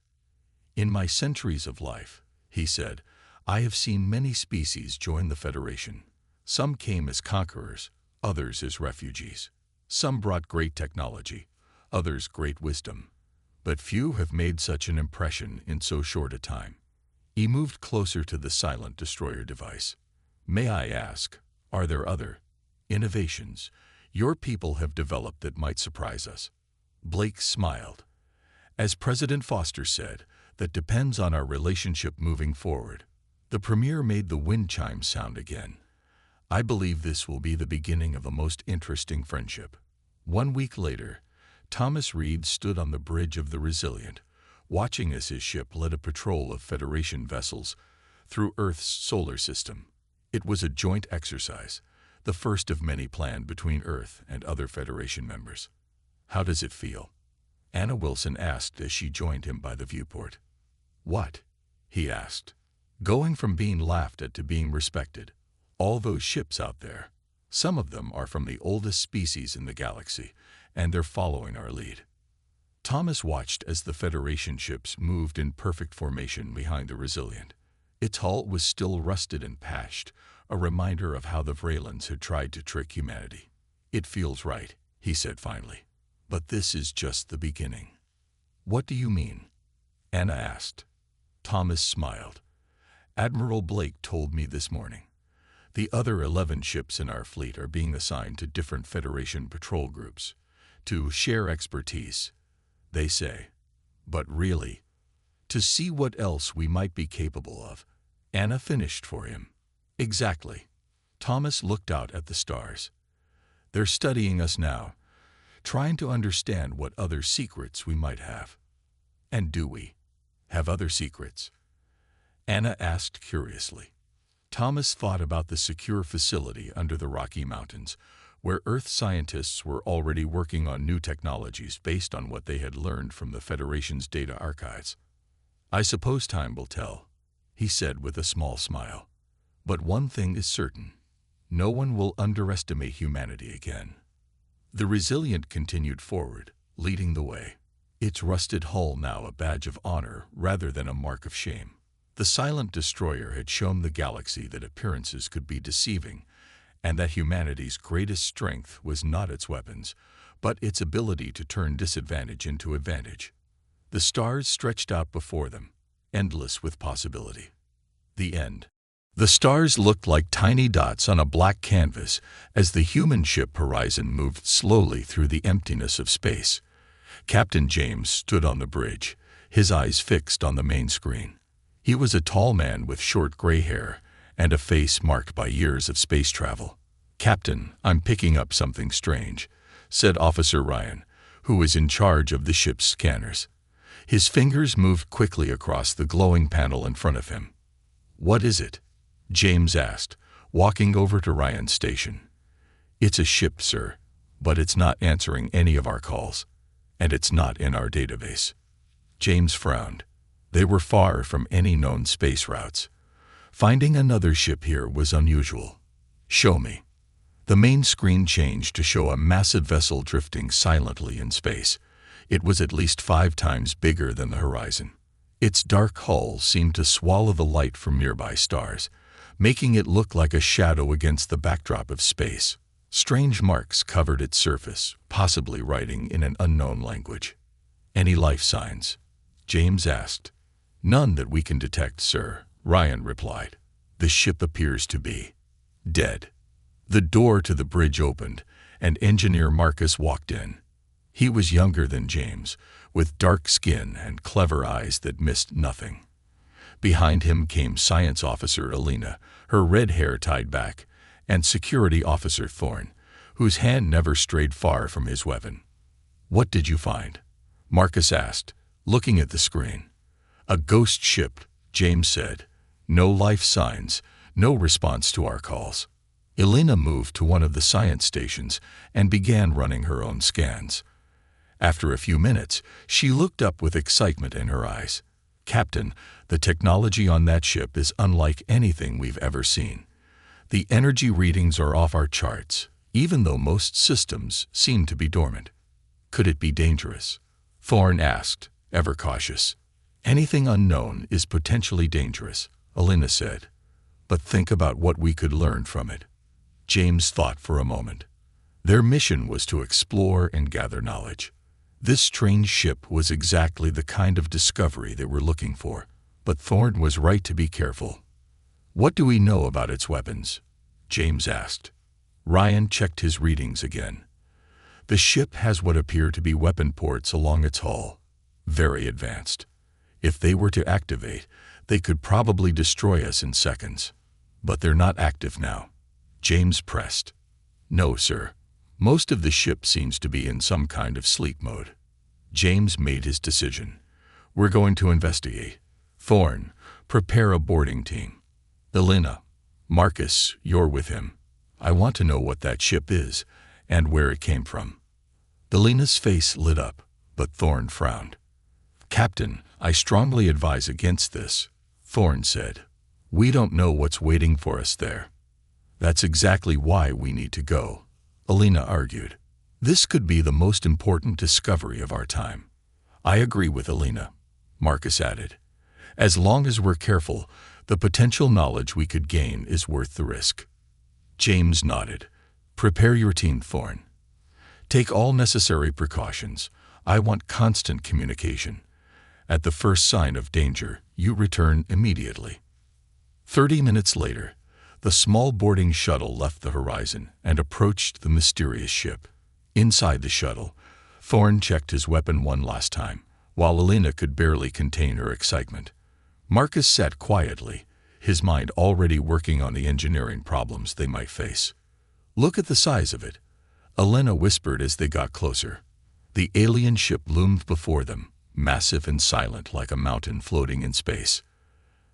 "In my centuries of life," he said, "I have seen many species join the Federation. Some came as conquerors, others as refugees. Some brought great technology, others great wisdom. But few have made such an impression in so short a time." He moved closer to the Silent Destroyer device. "May I ask, are there other innovations your people have developed that might surprise us?" Blake smiled. "As President Foster said, that depends on our relationship moving forward." The Premier made the wind chime sound again. "I believe this will be the beginning of a most interesting friendship." 1 week later, Thomas Reed stood on the bridge of the Resilient, watching as his ship led a patrol of Federation vessels through Earth's solar system. It was a joint exercise, the first of many planned between Earth and other Federation members. "How does it feel?" Anna Wilson asked as she joined him by the viewport. "What?" he asked. "Going from being laughed at to being respected. All those ships out there. Some of them are from the oldest species in the galaxy, and they're following our lead." Thomas watched as the Federation ships moved in perfect formation behind the Resilient. Its hull was still rusted and patched, a reminder of how the Vraylans had tried to trick humanity. "It feels right," he said finally. "But this is just the beginning." "What do you mean?" Anna asked. Thomas smiled. "Admiral Blake told me this morning. The other 11 ships in our fleet are being assigned to different Federation patrol groups to share expertise, they say. But really, to see what else we might be capable of." Anna finished for him. "Exactly." Thomas looked out at the stars. "They're studying us now, trying to understand what other secrets we might have." "And do we have other secrets?" Anna asked curiously. Thomas thought about the secure facility under the Rocky Mountains, where Earth scientists were already working on new technologies based on what they had learned from the Federation's data archives. "I suppose time will tell," he said with a small smile. "But one thing is certain. No one will underestimate humanity again." The Resilient continued forward, leading the way, its rusted hull now a badge of honor rather than a mark of shame. The Silent Destroyer had shown the galaxy that appearances could be deceiving, and that humanity's greatest strength was not its weapons, but its ability to turn disadvantage into advantage. The stars stretched out before them, endless with possibility. The end. The stars looked like tiny dots on a black canvas as the human ship Horizon moved slowly through the emptiness of space. Captain James stood on the bridge, his eyes fixed on the main screen. He was a tall man with short gray hair and a face marked by years of space travel. "Captain, I'm picking up something strange," said Officer Ryan, who was in charge of the ship's scanners. His fingers moved quickly across the glowing panel in front of him. "What is it?" James asked, walking over to Ryan's station. "It's a ship, sir, but it's not answering any of our calls, and it's not in our database." James frowned. They were far from any known space routes. Finding another ship here was unusual. "Show me." The main screen changed to show a massive vessel drifting silently in space. It was at least 5 times bigger than the Horizon. Its dark hull seemed to swallow the light from nearby stars, making it look like a shadow against the backdrop of space. Strange marks covered its surface, possibly writing in an unknown language. "Any life signs?" James asked. "None that we can detect, sir," Ryan replied. "The ship appears to be dead." The door to the bridge opened, and Engineer Marcus walked in. He was younger than James, with dark skin and clever eyes that missed nothing. Behind him came Science Officer Alina, her red hair tied back, and Security Officer Thorne, whose hand never strayed far from his weapon. "What did you find?" Marcus asked, looking at the screen. "A ghost ship," James said. "No life signs, no response to our calls." Alina moved to one of the science stations and began running her own scans. After a few minutes, she looked up with excitement in her eyes. "Captain, the technology on that ship is unlike anything we've ever seen. The energy readings are off our charts, even though most systems seem to be dormant." "Could it be dangerous?" Thorne asked, ever cautious. "Anything unknown is potentially dangerous," Alina said. "But think about what we could learn from it." James thought for a moment. Their mission was to explore and gather knowledge. This strange ship was exactly the kind of discovery they were looking for, but Thorne was right to be careful. "What do we know about its weapons?" James asked. Ryan checked his readings again. "The ship has what appear to be weapon ports along its hull, very advanced. If they were to activate, they could probably destroy us in seconds. But they're not active now." James pressed. "No, sir. Most of the ship seems to be in some kind of sleep mode." James made his decision. "We're going to investigate. Thorne, prepare a boarding team. Alina, Marcus, you're with him. I want to know what that ship is and where it came from." Alina's face lit up, but Thorne frowned. "Captain, I strongly advise against this," Thorne said. "We don't know what's waiting for us there." "That's exactly why we need to go," Alina argued. "This could be the most important discovery of our time." "I agree with Alina," Marcus added. "As long as we're careful, the potential knowledge we could gain is worth the risk." James nodded. "Prepare your team, Thorne. Take all necessary precautions. I want constant communication. At the first sign of danger, you return immediately." 30 minutes later, the small boarding shuttle left the Horizon and approached the mysterious ship. Inside the shuttle, Thorne checked his weapon one last time, while Alina could barely contain her excitement. Marcus sat quietly, his mind already working on the engineering problems they might face. "Look at the size of it," Alina whispered as they got closer. The alien ship loomed before them, massive and silent like a mountain floating in space.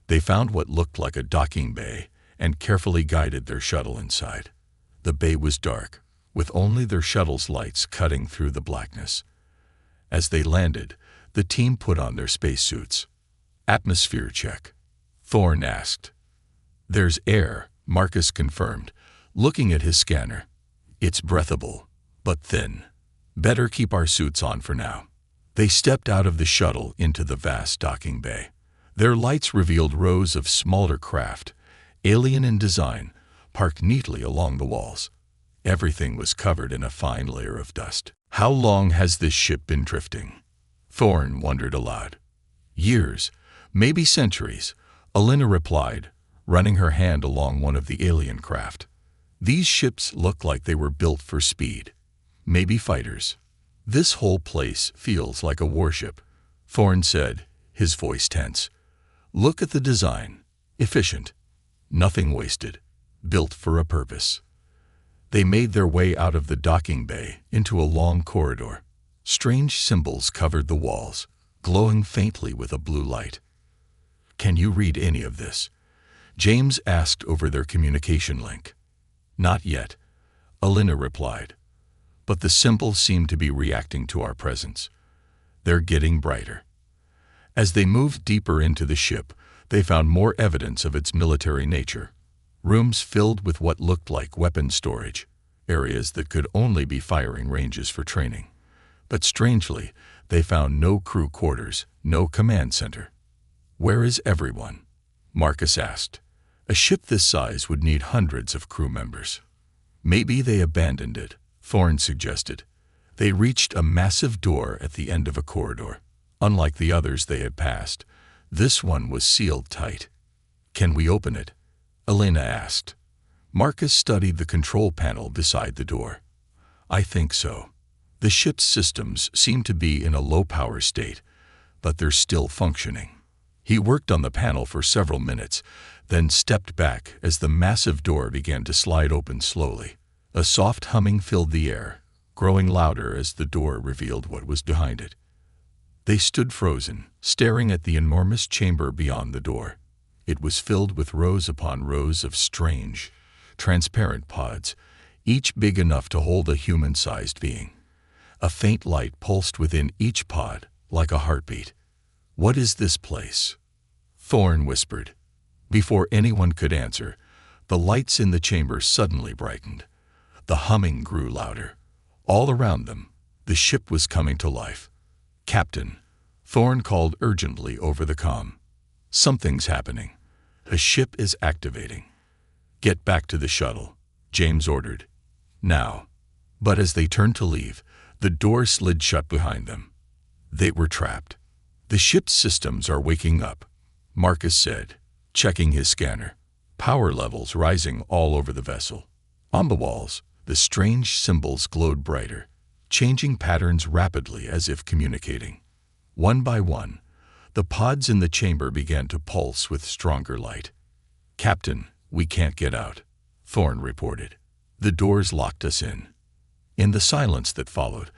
They found what looked like a docking bay and carefully guided their shuttle inside. The bay was dark, with only their shuttle's lights cutting through the blackness. As they landed, the team put on their spacesuits. "Atmosphere check," Thorne asked. "There's air," Marcus confirmed, looking at his scanner. "It's breathable, but thin. Better keep our suits on for now." They stepped out of the shuttle into the vast docking bay. Their lights revealed rows of smaller craft, alien in design, parked neatly along the walls. Everything was covered in a fine layer of dust. "How long has this ship been drifting?" Thorne wondered aloud. "Years, maybe centuries," Alina replied, running her hand along one of the alien craft. These ships look like they were built for speed. Maybe fighters. This whole place feels like a warship, Thorne said, his voice tense. Look at the design. Efficient. Nothing wasted. Built for a purpose. They made their way out of the docking bay into a long corridor. Strange symbols covered the walls, glowing faintly with a blue light. Can you read any of this? James asked over their communication link. Not yet, Alina replied. But the symbols seem to be reacting to our presence. They're getting brighter. As they moved deeper into the ship, they found more evidence of its military nature. Rooms filled with what looked like weapon storage, areas that could only be firing ranges for training. But strangely, they found no crew quarters, no command center. Where is everyone? Marcus asked. A ship this size would need hundreds of crew members. Maybe they abandoned it, Thorne suggested. They reached a massive door at the end of a corridor. Unlike the others they had passed, this one was sealed tight. Can we open it? Alina asked. Marcus studied the control panel beside the door. I think so. The ship's systems seem to be in a low-power state, but they're still functioning. He worked on the panel for several minutes, then stepped back as the massive door began to slide open slowly. A soft humming filled the air, growing louder as the door revealed what was behind it. They stood frozen, staring at the enormous chamber beyond the door. It was filled with rows upon rows of strange, transparent pods, each big enough to hold a human-sized being. A faint light pulsed within each pod, like a heartbeat. What is this place? Thorne whispered. Before anyone could answer, the lights in the chamber suddenly brightened. The humming grew louder. All around them, the ship was coming to life. Captain, Thorne called urgently over the comm. Something's happening. A ship is activating. Get back to the shuttle, James ordered. Now. But as they turned to leave, the door slid shut behind them. They were trapped. The ship's systems are waking up, Marcus said, checking his scanner. Power levels rising all over the vessel. On the walls, the strange symbols glowed brighter, changing patterns rapidly as if communicating. One by one, the pods in the chamber began to pulse with stronger light. Captain, we can't get out, Thorne reported. The doors locked us in. In the silence that followed,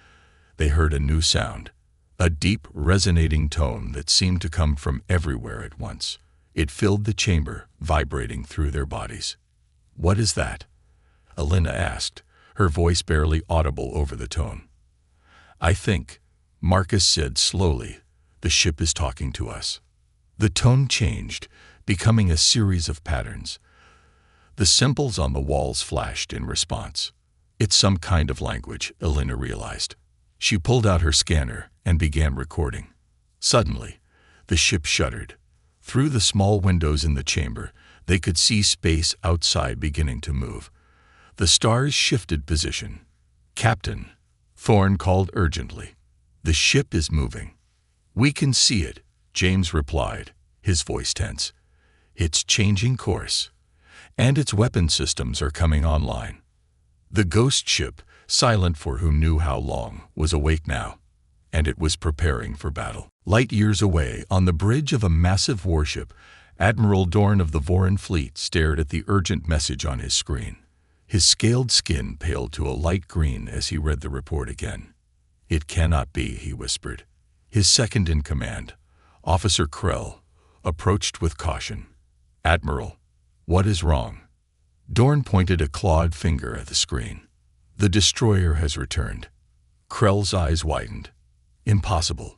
they heard a new sound, a deep, resonating tone that seemed to come from everywhere at once. It filled the chamber, vibrating through their bodies. What is that? Alina asked, her voice barely audible over the tone. I think, Marcus said slowly, the ship is talking to us. The tone changed, becoming a series of patterns. The symbols on the walls flashed in response. It's some kind of language, Alina realized. She pulled out her scanner and began recording. Suddenly, the ship shuddered. Through the small windows in the chamber, they could see space outside beginning to move. The stars shifted position. Captain, Thorne called urgently. The ship is moving. We can see it, James replied, his voice tense. It's changing course. And its weapon systems are coming online. The ghost ship, silent for who knew how long, was awake now, and it was preparing for battle. Light years away, on the bridge of a massive warship, Admiral Dorn of the Voran fleet stared at the urgent message on his screen. His scaled skin paled to a light green as he read the report again. It cannot be, he whispered. His second-in-command, Officer Krell, approached with caution. Admiral, what is wrong? Dorn pointed a clawed finger at the screen. The destroyer has returned. Krell's eyes widened. Impossible.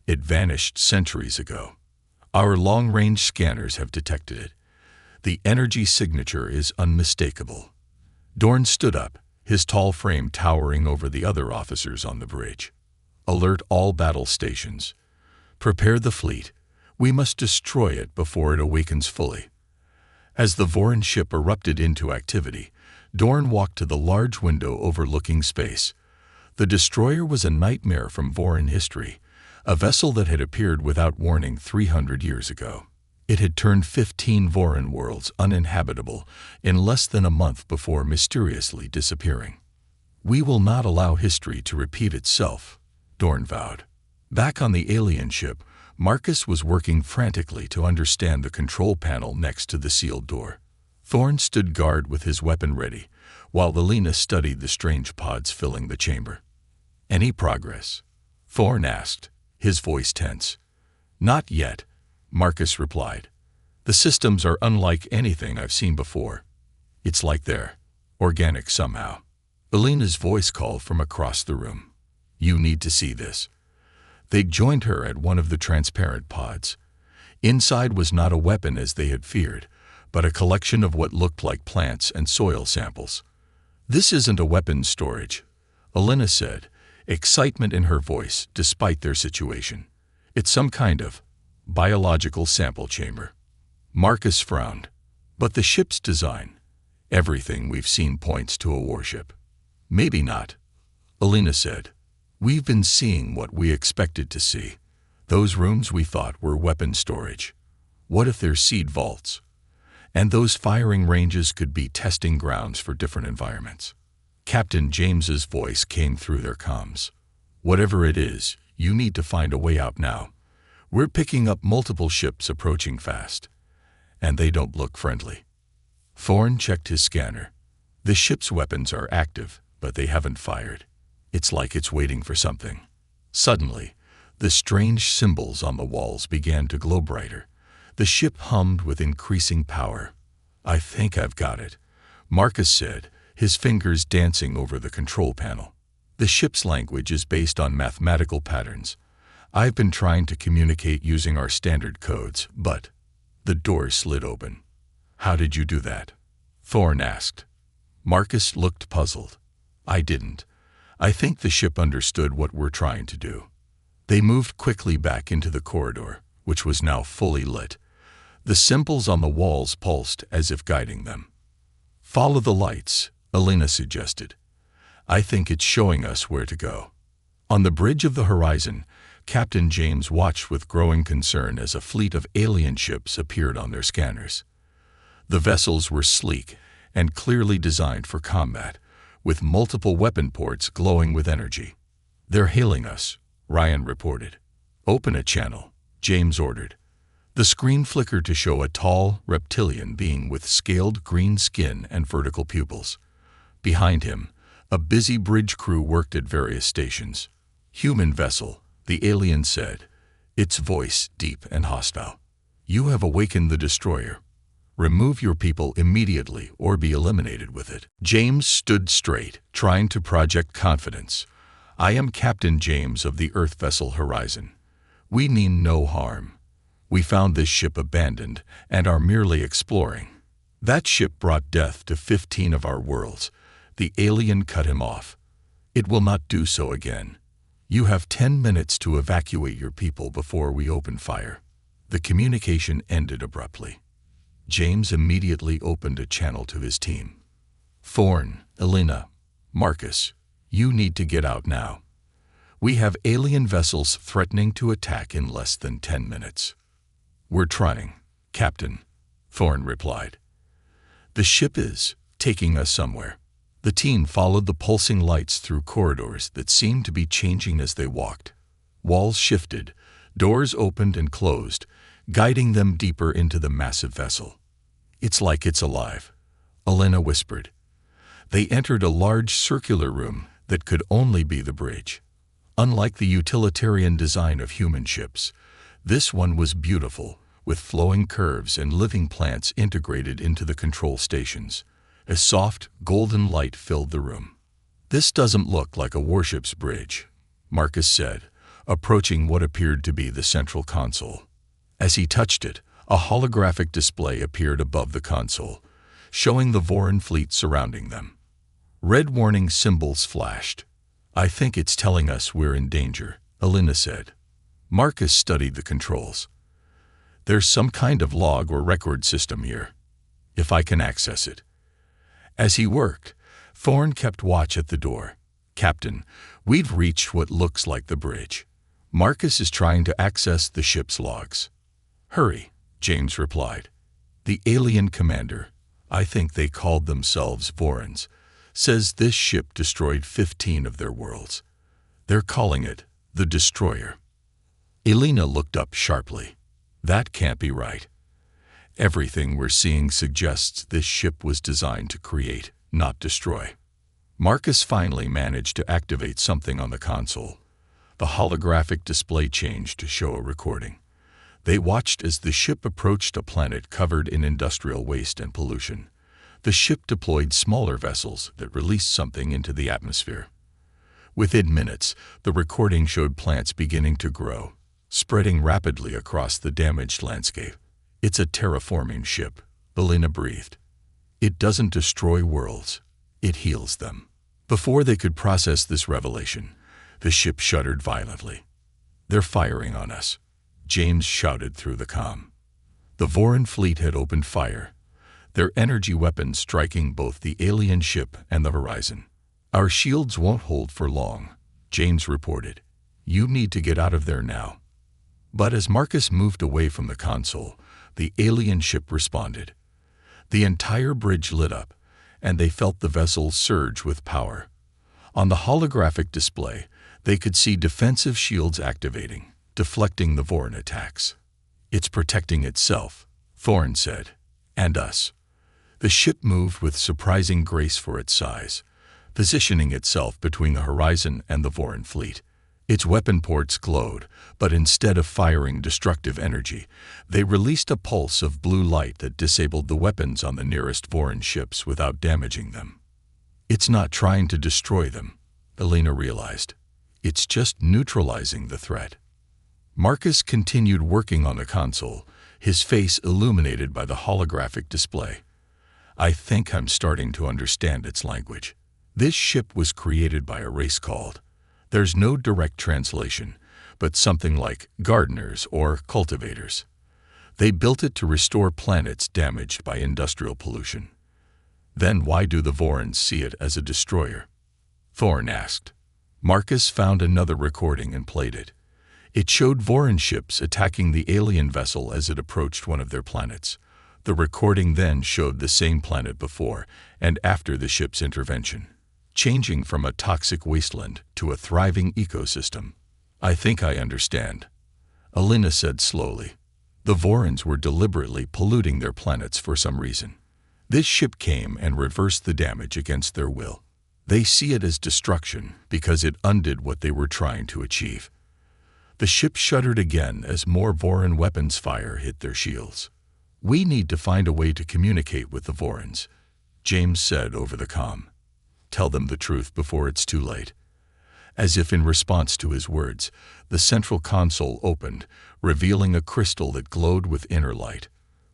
It vanished centuries ago. Our long-range scanners have detected it. The energy signature is unmistakable. Dorn stood up, his tall frame towering over the other officers on the bridge. Alert all battle stations. Prepare the fleet. We must destroy it before it awakens fully. As the Voran ship erupted into activity, Dorn walked to the large window overlooking space. The destroyer was a nightmare from Voran history, a vessel that had appeared without warning 300 years ago. It had turned 15 Voran worlds uninhabitable in less than a month before mysteriously disappearing. "We will not allow history to repeat itself," Dorn vowed. Back on the alien ship, Marcus was working frantically to understand the control panel next to the sealed door. Thorn stood guard with his weapon ready, while Alina studied the strange pods filling the chamber. "Any progress?" Thorn asked, his voice tense. "Not yet," Marcus replied. "The systems are unlike anything I've seen before. It's like they're organic somehow." Alina's voice called from across the room. "You need to see this." They joined her at one of the transparent pods. Inside was not a weapon as they had feared, but a collection of what looked like plants and soil samples. "This isn't a weapons storage," Alina said, excitement in her voice despite their situation. "It's some kind of biological sample chamber." Marcus frowned. "But the ship's design, everything we've seen points to a warship." "Maybe not," Alina said. "We've been seeing what we expected to see. Those rooms we thought were weapon storage. What if they're seed vaults? And those firing ranges could be testing grounds for different environments." Captain James's voice came through their comms. "Whatever it is, you need to find a way out now. We're picking up multiple ships approaching fast, and they don't look friendly." Thorn checked his scanner. "The ship's weapons are active, but they haven't fired. It's like it's waiting for something." Suddenly, the strange symbols on the walls began to glow brighter. The ship hummed with increasing power. "I think I've got it," Marcus said, his fingers dancing over the control panel. "The ship's language is based on mathematical patterns. I've been trying to communicate using our standard codes, but..." The door slid open. "How did you do that?" Thorn asked. Marcus looked puzzled. "I didn't. I think the ship understood what we're trying to do." They moved quickly back into the corridor, which was now fully lit. The symbols on the walls pulsed as if guiding them. "Follow the lights," Alina suggested. "I think it's showing us where to go." On the bridge of the horizon, Captain James watched with growing concern as a fleet of alien ships appeared on their scanners. The vessels were sleek and clearly designed for combat, with multiple weapon ports glowing with energy. "They're hailing us," Ryan reported. "Open a channel," James ordered. The screen flickered to show a tall, reptilian being with scaled green skin and vertical pupils. Behind him, a busy bridge crew worked at various stations. "Human vessel," the alien said, its voice deep and hostile. "You have awakened the destroyer. Remove your people immediately or be eliminated with it." James stood straight, trying to project confidence. "I am Captain James of the Earth vessel Horizon. We mean no harm. We found this ship abandoned and are merely exploring." "That ship brought death to 15 of our worlds." The alien cut him off. "It will not do so again. You have 10 minutes to evacuate your people before we open fire." The communication ended abruptly. James immediately opened a channel to his team. "Thorn, Alina, Marcus, you need to get out now. We have alien vessels threatening to attack in less than 10 minutes. "We're trying, Captain," Thorn replied. "The ship is taking us somewhere." The team followed the pulsing lights through corridors that seemed to be changing as they walked. Walls shifted, doors opened and closed, guiding them deeper into the massive vessel. "It's like it's alive," Alina whispered. They entered a large circular room that could only be the bridge. Unlike the utilitarian design of human ships, this one was beautiful, with flowing curves and living plants integrated into the control stations. A soft, golden light filled the room. "This doesn't look like a warship's bridge," Marcus said, approaching what appeared to be the central console. As he touched it, a holographic display appeared above the console, showing the Voran fleet surrounding them. Red warning symbols flashed. "I think it's telling us we're in danger," Alina said. Marcus studied the controls. "There's some kind of log or record system here, if I can access it." As he worked, Thorn kept watch at the door. "Captain, we've reached what looks like the bridge. Marcus is trying to access the ship's logs." "Hurry," James replied. The alien commander, I think they called themselves Vorons, says this ship destroyed 15 of their worlds. They're calling it the Destroyer. Elena looked up sharply. That can't be right. Everything we're seeing suggests this ship was designed to create, not destroy. Marcus finally managed to activate something on the console. The holographic display changed to show a recording. They watched as the ship approached a planet covered in industrial waste and pollution. The ship deployed smaller vessels that released something into the atmosphere. Within minutes, the recording showed plants beginning to grow, spreading rapidly across the damaged landscape. It's a terraforming ship, Elena breathed. It doesn't destroy worlds, it heals them. Before they could process this revelation, the ship shuddered violently. They're firing on us, James shouted through the comm. The Voron fleet had opened fire, their energy weapons striking both the alien ship and the horizon. Our shields won't hold for long, James reported. You need to get out of there now. But as Marcus moved away from the console, the alien ship responded. The entire bridge lit up, and they felt the vessel surge with power. On the holographic display, they could see defensive shields activating, deflecting the Voron attacks. It's protecting itself, Thorne said, and us. The ship moved with surprising grace for its size, positioning itself between the horizon and the Voron fleet. Its weapon ports glowed, but instead of firing destructive energy, they released a pulse of blue light that disabled the weapons on the nearest Voron ships without damaging them. It's not trying to destroy them, Elena realized. It's just neutralizing the threat. Marcus continued working on the console, his face illuminated by the holographic display. I think I'm starting to understand its language. This ship was created by a race called, there's no direct translation, but something like gardeners or cultivators. They built it to restore planets damaged by industrial pollution. Then why do the Vorons see it as a destroyer? Thorne asked. Marcus found another recording and played it. It showed Voron ships attacking the alien vessel as it approached one of their planets. The recording then showed the same planet before and after the ship's intervention, changing from a toxic wasteland to a thriving ecosystem. I think I understand, Elena said slowly. The Vorons were deliberately polluting their planets for some reason. This ship came and reversed the damage against their will. They see it as destruction because it undid what they were trying to achieve. The ship shuddered again as more Voron weapons fire hit their shields. We need to find a way to communicate with the Vorons, James said over the comm. Tell them the truth before it's too late. As if in response to his words, the central console opened, revealing a crystal that glowed with inner light.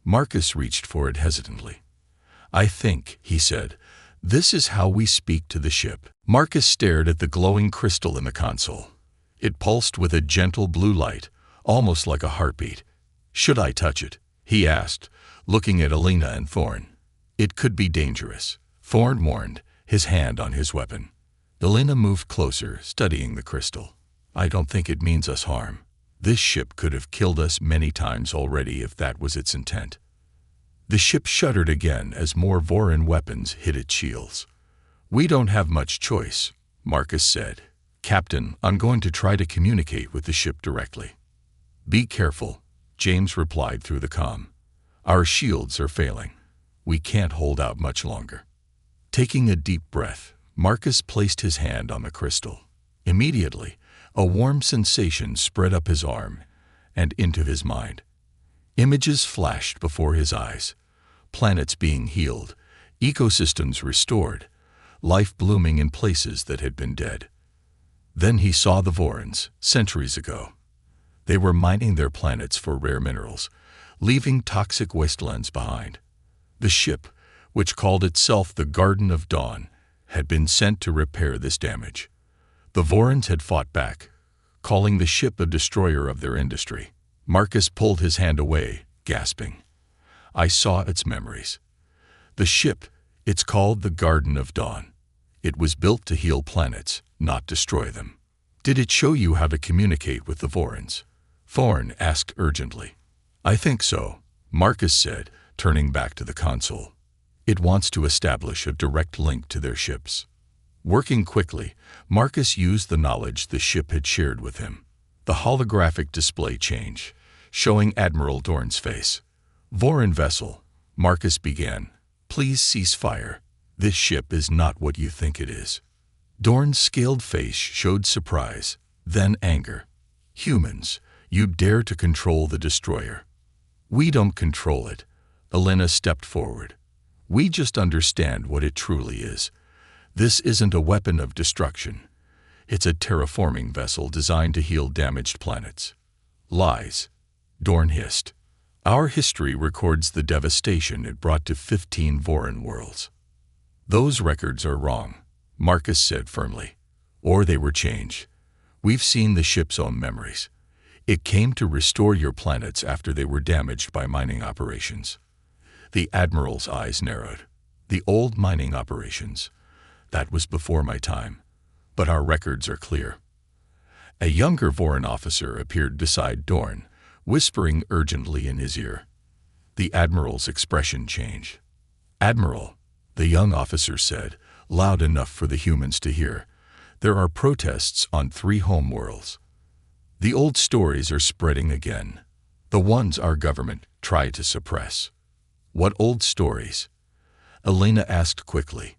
Marcus reached for it hesitantly. I think, he said, this is how we speak to the ship. Marcus stared at the glowing crystal in the console. It pulsed with a gentle blue light, almost like a heartbeat. Should I touch it? He asked, looking at Elena and Thorne. It could be dangerous, Thorne warned, his hand on his weapon. Elena moved closer, studying the crystal. I don't think it means us harm. This ship could have killed us many times already if that was its intent. The ship shuddered again as more Voron weapons hit its shields. We don't have much choice, Marcus said. Captain, I'm going to try to communicate with the ship directly. Be careful, James replied through the comm. Our shields are failing. We can't hold out much longer. Taking a deep breath, Marcus placed his hand on the crystal. Immediately, a warm sensation spread up his arm and into his mind. Images flashed before his eyes. Planets being healed, ecosystems restored, life blooming in places that had been dead. Then he saw the Vorons, centuries ago. They were mining their planets for rare minerals, leaving toxic wastelands behind. The ship, which called itself the Garden of Dawn, had been sent to repair this damage. The Vorons had fought back, calling the ship a destroyer of their industry. Marcus pulled his hand away, gasping. I saw its memories. The ship, it's called the Garden of Dawn. It was built to heal planets, not destroy them. Did it show you how to communicate with the Vorons? Thorne asked urgently. I think so, Marcus said, turning back to the console. "It wants to establish a direct link to their ships." Working quickly, Marcus used the knowledge the ship had shared with him. The holographic display changed, showing Admiral Dorn's face. "Voran vessel," Marcus began. "Please cease fire. This ship is not what you think it is." Dorn's scaled face showed surprise, then anger. "Humans, you dare to control the destroyer." "We don't control it." Elena stepped forward. "We just understand what it truly is. This isn't a weapon of destruction. It's a terraforming vessel designed to heal damaged planets." "Lies," Dorn hissed. "Our history records the devastation it brought to 15 Voran worlds." "Those records are wrong," Marcus said firmly. "Or they were changed. We've seen the ship's own memories. It came to restore your planets after they were damaged by mining operations." The Admiral's eyes narrowed. "The old mining operations. That was before my time. But our records are clear." A younger Voran officer appeared beside Dorn, whispering urgently in his ear. The Admiral's expression changed. "Admiral," the young officer said, loud enough for the humans to hear, "there are protests on 3 homeworlds. The old stories are spreading again. The ones our government tried to suppress." "What old stories?" Elena asked quickly.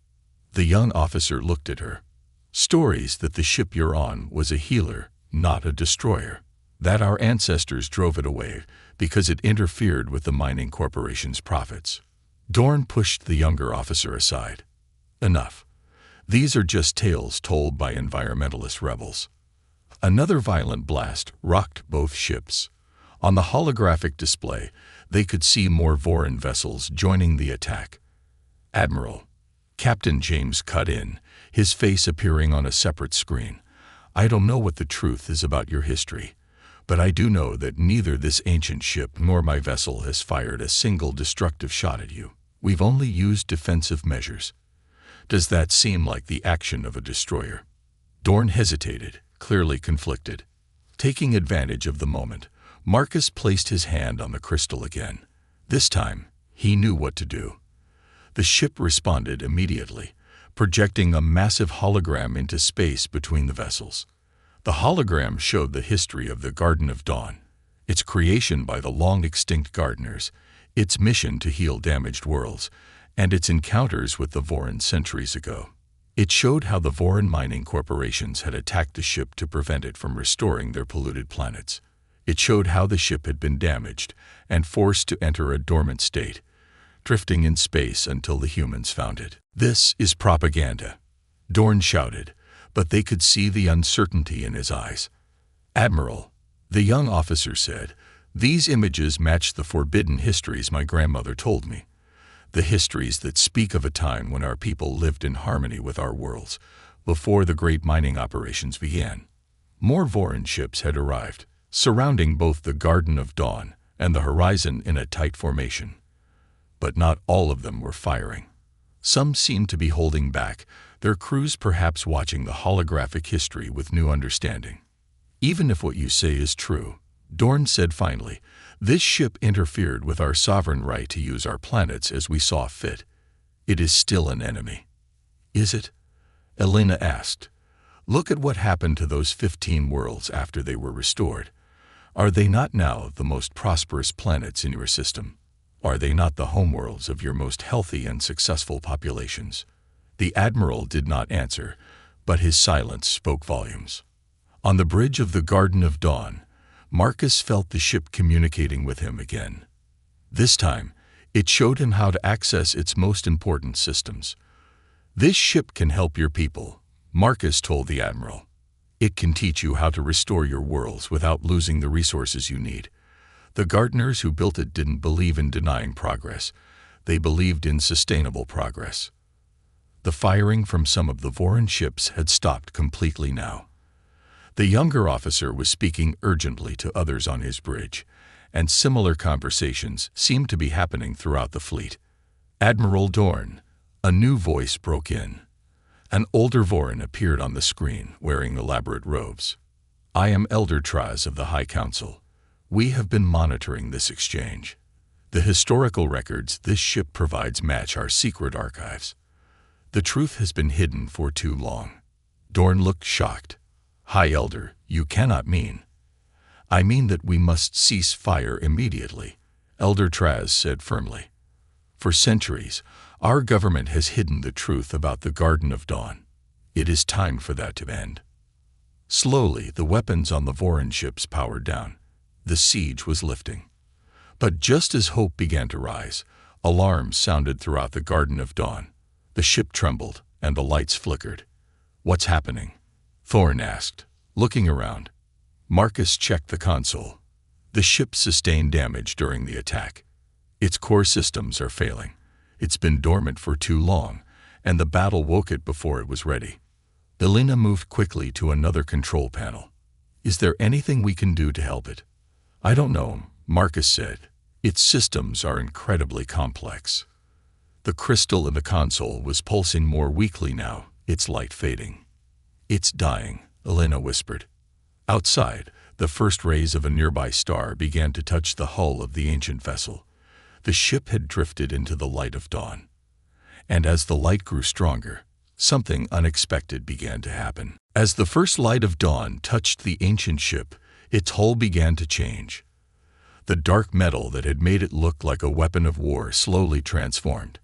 The young officer looked at her. "Stories that the ship you're on was a healer, not a destroyer. That our ancestors drove it away because it interfered with the mining corporation's profits." Dorn pushed the younger officer aside. "Enough. These are just tales told by environmentalist rebels." Another violent blast rocked both ships. On the holographic display, they could see more Voran vessels joining the attack. "Admiral," Captain James cut in, his face appearing on a separate screen. "I don't know what the truth is about your history, but I do know that neither this ancient ship nor my vessel has fired a single destructive shot at you. We've only used defensive measures. Does that seem like the action of a destroyer?" Dorn hesitated, clearly conflicted. Taking advantage of the moment, Marcus placed his hand on the crystal again. This time, he knew what to do. The ship responded immediately, projecting a massive hologram into space between the vessels. The hologram showed the history of the Garden of Dawn, its creation by the long-extinct gardeners, its mission to heal damaged worlds, and its encounters with the Voran centuries ago. It showed how the Voran mining corporations had attacked the ship to prevent it from restoring their polluted planets. It showed how the ship had been damaged and forced to enter a dormant state, drifting in space until the humans found it. "This is propaganda," Dorn shouted, but they could see the uncertainty in his eyes. "Admiral," the young officer said, "these images match the forbidden histories my grandmother told me. The histories that speak of a time when our people lived in harmony with our worlds, before the great mining operations began." More Voran ships had arrived, surrounding both the Garden of Dawn and the horizon in a tight formation. But not all of them were firing. Some seemed to be holding back, their crews perhaps watching the holographic history with new understanding. "Even if what you say is true," Dorn said finally, "this ship interfered with our sovereign right to use our planets as we saw fit. It is still an enemy." "Is it?" Elena asked. "Look at what happened to those 15 worlds after they were restored. Are they not now the most prosperous planets in your system? Are they not the homeworlds of your most healthy and successful populations?" The Admiral did not answer, but his silence spoke volumes. On the bridge of the Garden of Dawn, Marcus felt the ship communicating with him again. This time, it showed him how to access its most important systems. "This ship can help your people," Marcus told the Admiral. "It can teach you how to restore your worlds without losing the resources you need. The gardeners who built it didn't believe in denying progress. They believed in sustainable progress." The firing from some of the Voran ships had stopped completely now. The younger officer was speaking urgently to others on his bridge, and similar conversations seemed to be happening throughout the fleet. "Admiral Dorn," a new voice broke in. An older Voran appeared on the screen, wearing elaborate robes. "I am Elder Traz of the High Council. We have been monitoring this exchange. The historical records this ship provides match our secret archives. The truth has been hidden for too long. Dorn looked shocked. High Elder, you cannot mean. I mean that we must cease fire immediately, Elder Traz said firmly. For centuries, our government has hidden the truth about the Garden of Dawn. It is time for that to end. Slowly, the weapons on the Voran ships powered down. The siege was lifting. But just as hope began to rise, alarms sounded throughout the Garden of Dawn. The ship trembled, and the lights flickered. What's happening? Thorn asked, looking around. Marcus checked the console. The ship sustained damage during the attack. Its core systems are failing. It's been dormant for too long, and the battle woke it before it was ready. Elena moved quickly to another control panel. Is there anything we can do to help it? I don't know, Marcus said. Its systems are incredibly complex. The crystal in the console was pulsing more weakly now, its light fading. It's dying, Elena whispered. Outside, the first rays of a nearby star began to touch the hull of the ancient vessel. The ship had drifted into the light of dawn. And as the light grew stronger, something unexpected began to happen. As the first light of dawn touched the ancient ship, its hull began to change. The dark metal that had made it look like a weapon of war slowly transformed.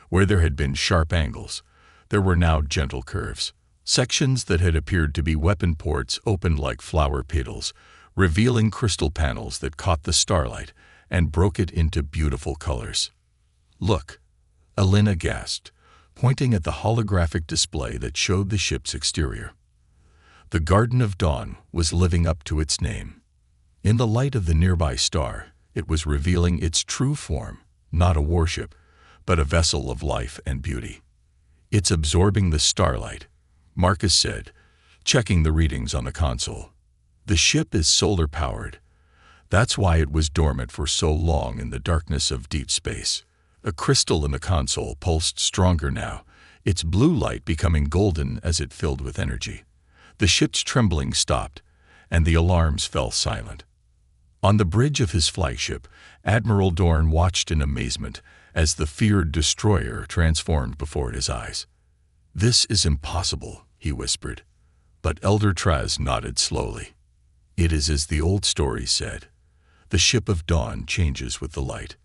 Where there had been sharp angles, there were now gentle curves. Sections that had appeared to be weapon ports opened like flower petals, revealing crystal panels that caught the starlight and broke it into beautiful colors. Look, Elena gasped, pointing at the holographic display that showed the ship's exterior. The Garden of Dawn was living up to its name. In the light of the nearby star, it was revealing its true form, not a warship, but a vessel of life and beauty. It's absorbing the starlight, Marcus said, checking the readings on the console. The ship is solar-powered. That's why it was dormant for so long in the darkness of deep space. A crystal in the console pulsed stronger now, its blue light becoming golden as it filled with energy. The ship's trembling stopped, and the alarms fell silent. On the bridge of his flagship, Admiral Dorn watched in amazement as the feared destroyer transformed before his eyes. "This is impossible," he whispered. But Elder Traz nodded slowly. "It is as the old story said. The ship of dawn changes with the light."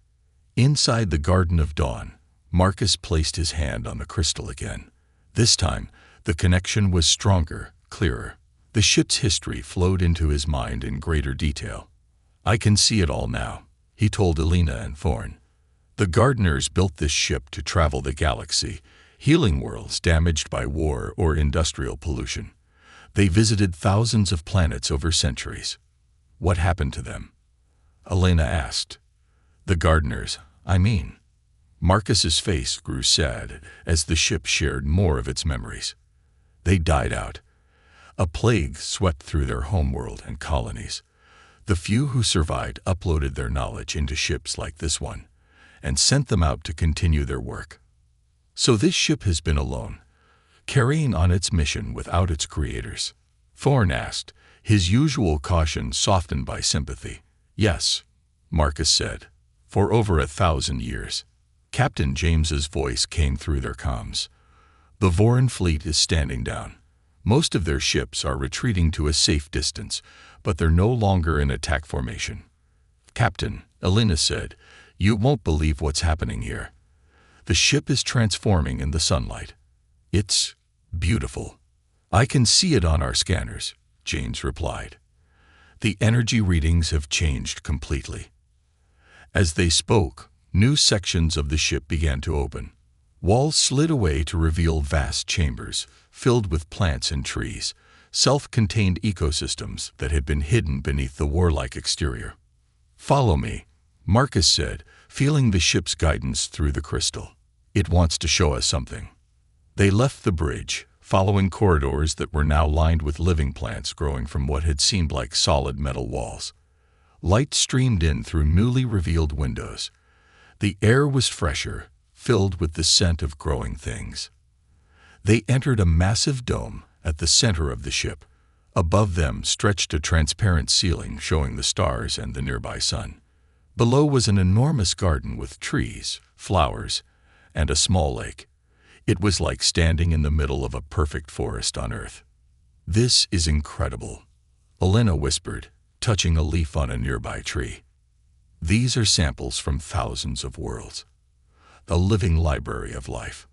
Inside the Garden of Dawn, Marcus placed his hand on the crystal again. This time, the connection was stronger, clearer. The ship's history flowed into his mind in greater detail. "I can see it all now," he told Elena and Thorn. "The gardeners built this ship to travel the galaxy, healing worlds damaged by war or industrial pollution. They visited thousands of planets over centuries. What happened to them?" Elena asked. "The gardeners, I mean." Marcus's face grew sad as the ship shared more of its memories. They died out. A plague swept through their homeworld and colonies. The few who survived uploaded their knowledge into ships like this one and sent them out to continue their work. So this ship has been alone, carrying on its mission without its creators. Thorn asked, his usual caution softened by sympathy. "Yes," Marcus said, "for over 1,000 years." Captain James's voice came through their comms. "The Voran fleet is standing down. Most of their ships are retreating to a safe distance, but they're no longer in attack formation." "Captain," Elena said, "you won't believe what's happening here. The ship is transforming in the sunlight. It's beautiful." "I can see it on our scanners," James replied. "The energy readings have changed completely." As they spoke, new sections of the ship began to open. Walls slid away to reveal vast chambers, filled with plants and trees, self-contained ecosystems that had been hidden beneath the warlike exterior. "Follow me," Marcus said, feeling the ship's guidance through the crystal. "It wants to show us something." They left the bridge, following corridors that were now lined with living plants growing from what had seemed like solid metal walls. Light streamed in through newly revealed windows. The air was fresher, filled with the scent of growing things. They entered a massive dome at the center of the ship. Above them stretched a transparent ceiling showing the stars and the nearby sun. Below was an enormous garden with trees, flowers, and a small lake. It was like standing in the middle of a perfect forest on Earth. "This is incredible," Elena whispered, touching a leaf on a nearby tree. "These are samples from thousands of worlds. A living library of life.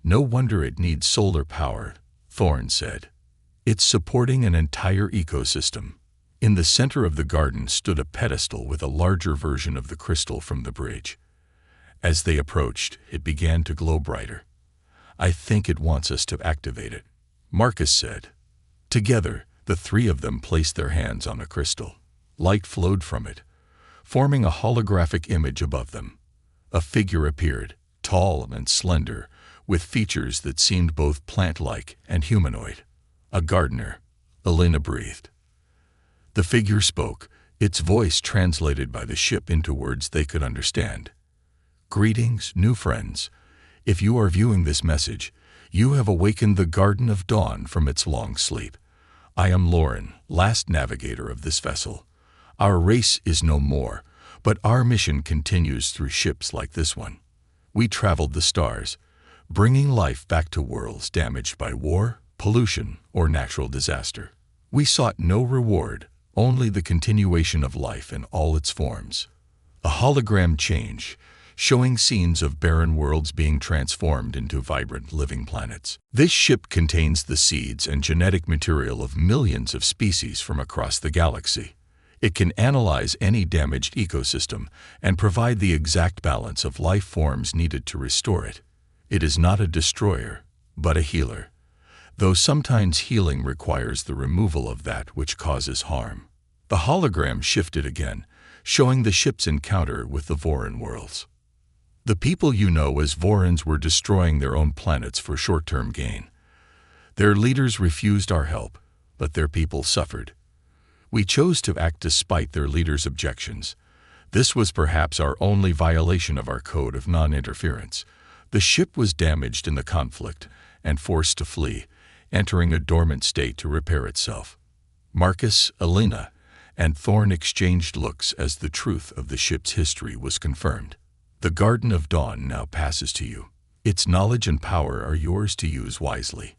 No wonder it needs solar power," Thorne said. "It's supporting an entire ecosystem." In the center of the garden stood a pedestal with a larger version of the crystal from the bridge. As they approached, it began to glow brighter. "I think it wants us to activate it," Marcus said. Together, the three of them placed their hands on the crystal. Light flowed from it, forming a holographic image above them. A figure appeared, tall and slender, with features that seemed both plant-like and humanoid. "A gardener," Elena breathed. The figure spoke, its voice translated by the ship into words they could understand. "Greetings, new friends. If you are viewing this message, you have awakened the Garden of Dawn from its long sleep. I am Lauren, last navigator of this vessel. Our race is no more, but our mission continues through ships like this one. We traveled the stars, bringing life back to worlds damaged by war, pollution, or natural disaster. We sought no reward, only the continuation of life in all its forms." A hologram change, showing scenes of barren worlds being transformed into vibrant living planets. "This ship contains the seeds and genetic material of millions of species from across the galaxy. It can analyze any damaged ecosystem and provide the exact balance of life forms needed to restore it. It is not a destroyer, but a healer, though sometimes healing requires the removal of that which causes harm." The hologram shifted again, showing the ship's encounter with the Voran worlds. "The people you know as Vorans were destroying their own planets for short-term gain. Their leaders refused our help, but their people suffered. We chose to act despite their leaders' objections. This was perhaps our only violation of our code of non-interference. The ship was damaged in the conflict and forced to flee, entering a dormant state to repair itself." Marcus, Elena, and Thorne exchanged looks as the truth of the ship's history was confirmed. "The Garden of Dawn now passes to you. Its knowledge and power are yours to use wisely.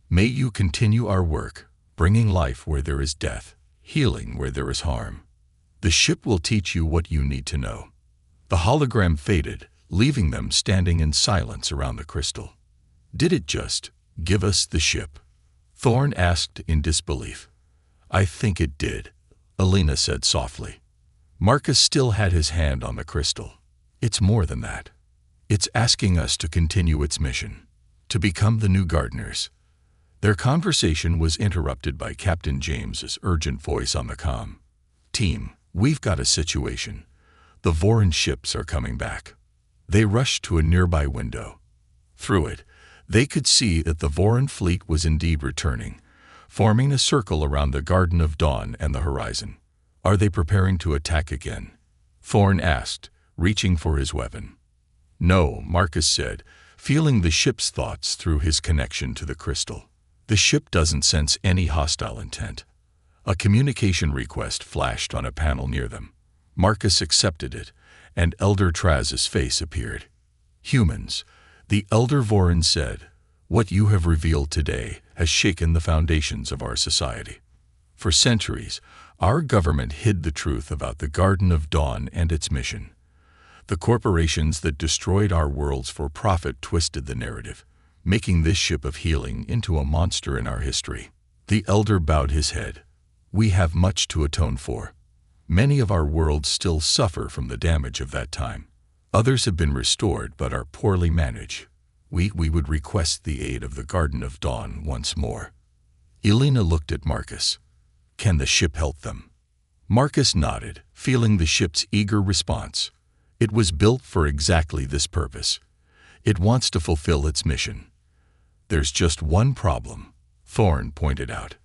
May you continue our work, bringing life where there is death, healing where there is harm. The ship will teach you what you need to know." The hologram faded, leaving them standing in silence around the crystal. "Did it just give us the ship?" Thorne asked in disbelief. "I think it did," Elena said softly. Marcus still had his hand on the crystal. "It's more than that. It's asking us to continue its mission, to become the new gardeners." Their conversation was interrupted by Captain James's urgent voice on the comm. "Team, we've got a situation. The Voran ships are coming back." They rushed to a nearby window. Through it, they could see that the Voran fleet was indeed returning, forming a circle around the Garden of Dawn and the horizon. "Are they preparing to attack again?" Thorne asked, reaching for his weapon. "No," Marcus said, feeling the ship's thoughts through his connection to the crystal. "The ship doesn't sense any hostile intent." A communication request flashed on a panel near them. Marcus accepted it, and Elder Traz's face appeared. "Humans," the Elder Voran said, "what you have revealed today has shaken the foundations of our society. For centuries, our government hid the truth about the Garden of Dawn and its mission. The corporations that destroyed our worlds for profit twisted the narrative, making this ship of healing into a monster in our history." The Elder bowed his head. "We have much to atone for. Many of our worlds still suffer from the damage of that time. Others have been restored but are poorly managed. We would request the aid of the Garden of Dawn once more." Elena looked at Marcus. "Can the ship help them?" Marcus nodded, feeling the ship's eager response. It was built for exactly this purpose. It wants to fulfill its mission. "There's just one problem," Thorne pointed out.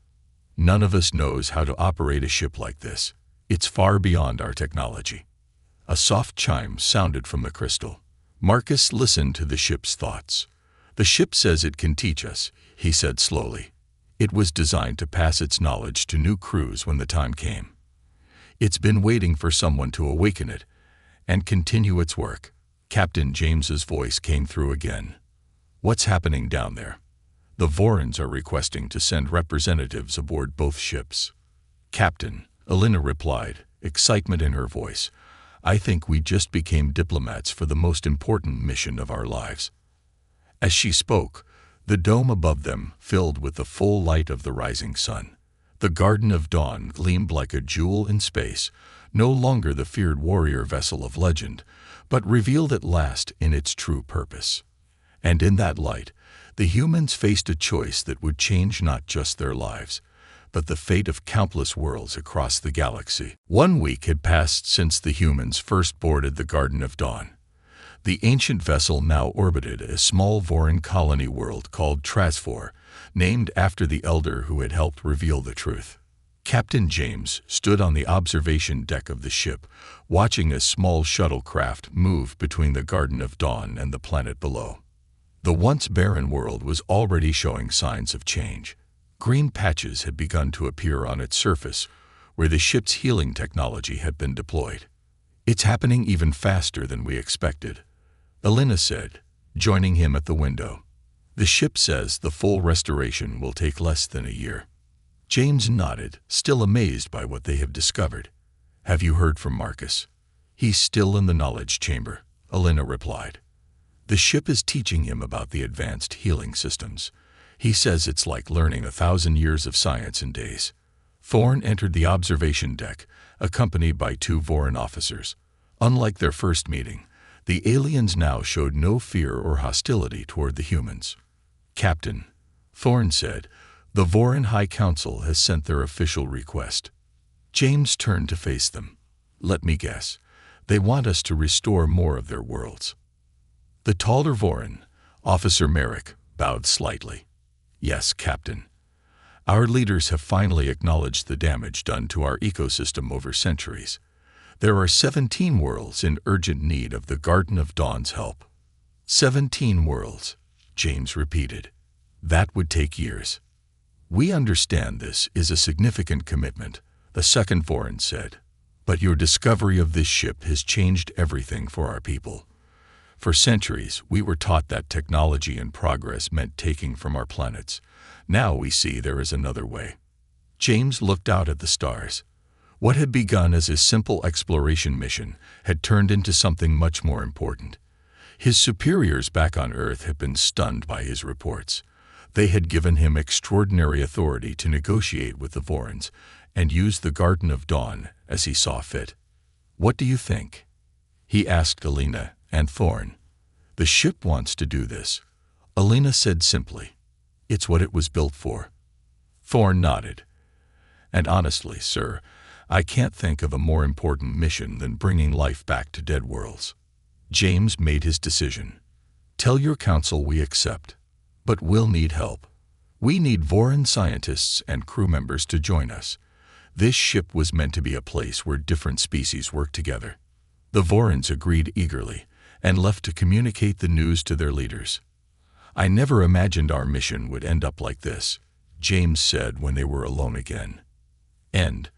"None of us knows how to operate a ship like this. It's far beyond our technology." A soft chime sounded from the crystal. Marcus listened to the ship's thoughts. "The ship says it can teach us," he said slowly. "It was designed to pass its knowledge to new crews when the time came. It's been waiting for someone to awaken it, and continue its work. Captain James's voice came through again. What's happening down there? The Vorons are requesting to send representatives aboard both ships. Captain, Alina replied, excitement in her voice. I think we just became diplomats for the most important mission of our lives. As she spoke, the dome above them filled with the full light of the rising sun. The Garden of Dawn gleamed like a jewel in space, no longer the feared warrior vessel of legend, but revealed at last in its true purpose. And in that light, the humans faced a choice that would change not just their lives, but the fate of countless worlds across the galaxy. 1 week had passed since the humans first boarded the Garden of Dawn. The ancient vessel now orbited a small Voron colony world called Trasfor, named after the elder who had helped reveal the truth. Captain James stood on the observation deck of the ship, watching a small shuttlecraft move between the Garden of Dawn and the planet below. The once barren world was already showing signs of change. Green patches had begun to appear on its surface, where the ship's healing technology had been deployed. It's happening even faster than we expected, Alina said, joining him at the window. The ship says the full restoration will take less than a year. James nodded, still amazed by what they have discovered. Have you heard from Marcus? He's still in the knowledge chamber, Alina replied. The ship is teaching him about the advanced healing systems. He says it's like learning 1,000 years of science in days. Thorn entered the observation deck, accompanied by 2 Voron officers. Unlike their first meeting, the aliens now showed no fear or hostility toward the humans. Captain, Thorn said, the Voron High Council has sent their official request. James turned to face them. Let me guess. They want us to restore more of their worlds. The taller Voron, Officer Merrick, bowed slightly. Yes, Captain. Our leaders have finally acknowledged the damage done to our ecosystem over centuries. There are 17 worlds in urgent need of the Garden of Dawn's help. 17 worlds, James repeated. That would take years. We understand this is a significant commitment, the second Voron said. But your discovery of this ship has changed everything for our people. For centuries, we were taught that technology and progress meant taking from our planets. Now we see there is another way. James looked out at the stars. What had begun as a simple exploration mission had turned into something much more important. His superiors back on Earth had been stunned by his reports. They had given him extraordinary authority to negotiate with the Vorons and use the Garden of Dawn as he saw fit. What do you think? He asked Alina and Thorn. The ship wants to do this, Alina said simply. It's what it was built for. Thorn nodded. And honestly, sir, I can't think of a more important mission than bringing life back to dead worlds. James made his decision. Tell your council we accept, but we'll need help. We need Voron scientists and crew members to join us. This ship was meant to be a place where different species work together. The Vorons agreed eagerly and left to communicate the news to their leaders. I never imagined our mission would end up like this, James said when they were alone again. End.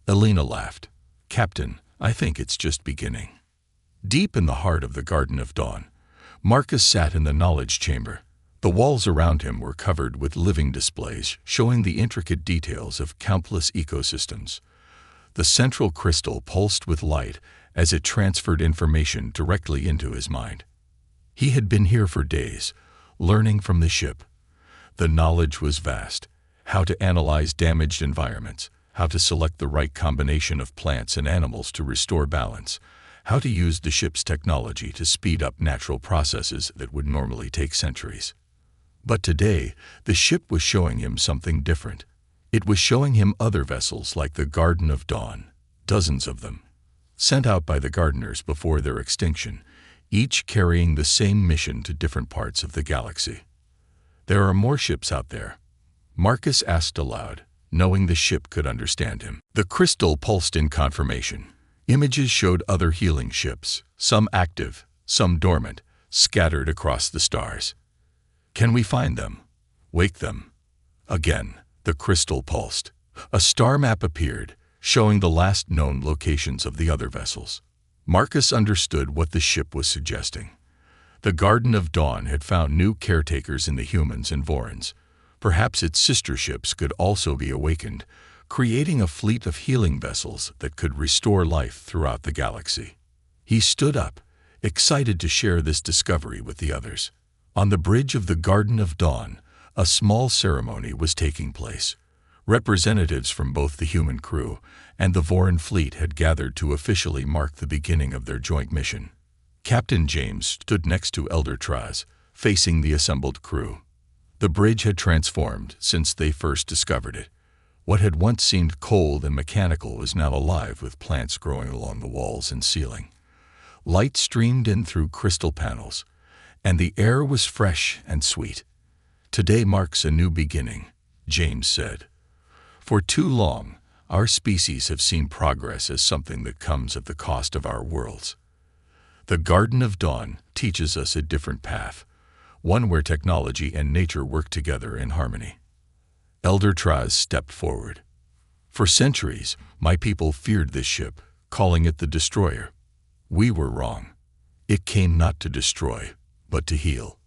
Alina laughed. Captain, I think it's just beginning. Deep in the heart of the Garden of Dawn, Marcus sat in the knowledge chamber. The walls around him were covered with living displays showing the intricate details of countless ecosystems. The central crystal pulsed with light as it transferred information directly into his mind. He had been here for days, learning from the ship. The knowledge was vast: how to analyze damaged environments, how to select the right combination of plants and animals to restore balance, how to use the ship's technology to speed up natural processes that would normally take centuries. But today, the ship was showing him something different. It was showing him other vessels like the Garden of Dawn, dozens of them, sent out by the gardeners before their extinction, each carrying the same mission to different parts of the galaxy. There are more ships out there, Marcus asked aloud, knowing the ship could understand him. The crystal pulsed in confirmation. Images showed other healing ships, some active, some dormant, scattered across the stars. Can we find them? Wake them. Again, the crystal pulsed. A star map appeared, showing the last known locations of the other vessels. Marcus understood what the ship was suggesting. The Garden of Dawn had found new caretakers in the humans and Vorons. Perhaps its sister ships could also be awakened, creating a fleet of healing vessels that could restore life throughout the galaxy. He stood up, excited to share this discovery with the others. On the bridge of the Garden of Dawn, a small ceremony was taking place. Representatives from both the human crew and the Voron fleet had gathered to officially mark the beginning of their joint mission. Captain James stood next to Elder Traz, facing the assembled crew. The bridge had transformed since they first discovered it. What had once seemed cold and mechanical was now alive with plants growing along the walls and ceiling. Light streamed in through crystal panels, and the air was fresh and sweet. "Today marks a new beginning," James said. "For too long, our species have seen progress as something that comes at the cost of our worlds. The Garden of Dawn teaches us a different path, one where technology and nature work together in harmony." Elder Traz stepped forward. "For centuries, my people feared this ship, calling it the Destroyer. We were wrong. It came not to destroy, but to heal.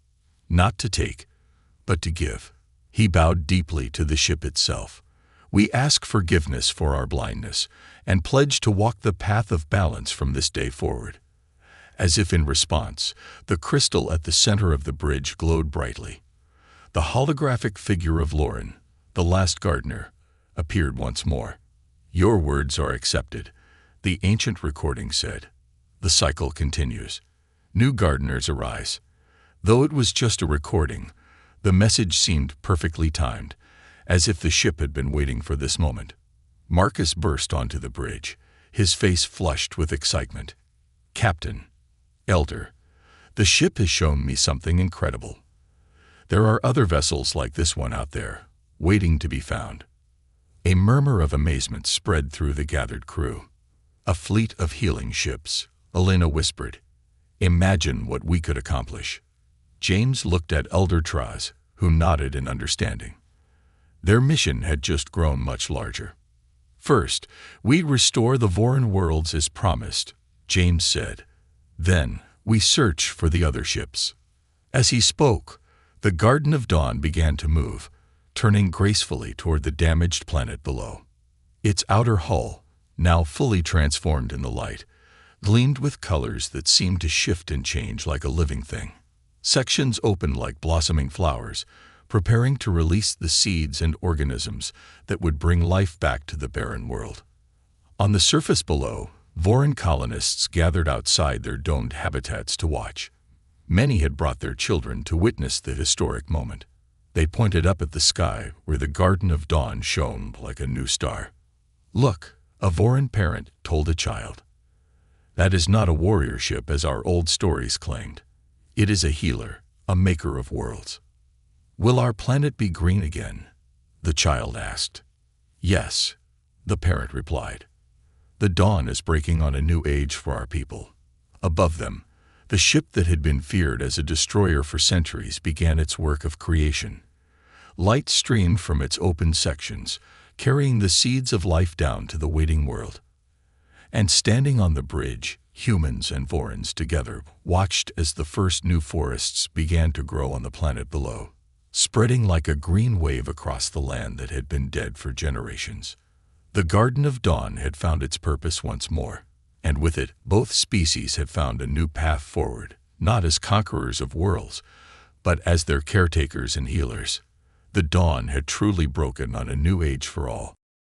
Not to take, but to give." He bowed deeply to the ship itself. "We ask forgiveness for our blindness and pledge to walk the path of balance from this day forward." As if in response, the crystal at the center of the bridge glowed brightly. The holographic figure of Lauren, the last gardener, appeared once more. "Your words are accepted," the ancient recording said. The cycle continues. New gardeners arise. Though it was just a recording, the message seemed perfectly timed, as if the ship had been waiting for this moment. Marcus burst onto the bridge, his face flushed with excitement. "Captain, Elder, the ship has shown me something incredible. There are other vessels like this one out there, waiting to be found." A murmur of amazement spread through the gathered crew. "A fleet of healing ships," Elena whispered. "Imagine what we could accomplish." James looked at Elder Traz, who nodded in understanding. Their mission had just grown much larger. "First, we restore the Voron worlds as promised," James said. "Then, we search for the other ships." As he spoke, the Garden of Dawn began to move, turning gracefully toward the damaged planet below. Its outer hull, now fully transformed in the light, gleamed with colors that seemed to shift and change like a living thing. Sections opened like blossoming flowers, preparing to release the seeds and organisms that would bring life back to the barren world. On the surface below, Voron colonists gathered outside their domed habitats to watch. Many had brought their children to witness the historic moment. They pointed up at the sky where the Garden of Dawn shone like a new star. "Look," a Voron parent told a child. "That is not a warrior ship as our old stories claimed. It is a healer, a maker of worlds." "Will our planet be green again?" the child asked. "Yes," the parent replied. "The dawn is breaking on a new age for our people." Above them, the ship that had been feared as a destroyer for centuries began its work of creation. Light streamed from its open sections, carrying the seeds of life down to the waiting world. And standing on the bridge, humans and Vorons together watched as the first new forests began to grow on the planet below, spreading like a green wave across the land that had been dead for generations. The Garden of Dawn had found its purpose once more, and with it, both species had found a new path forward, not as conquerors of worlds, but as their caretakers and healers. The dawn had truly broken on a new age for all,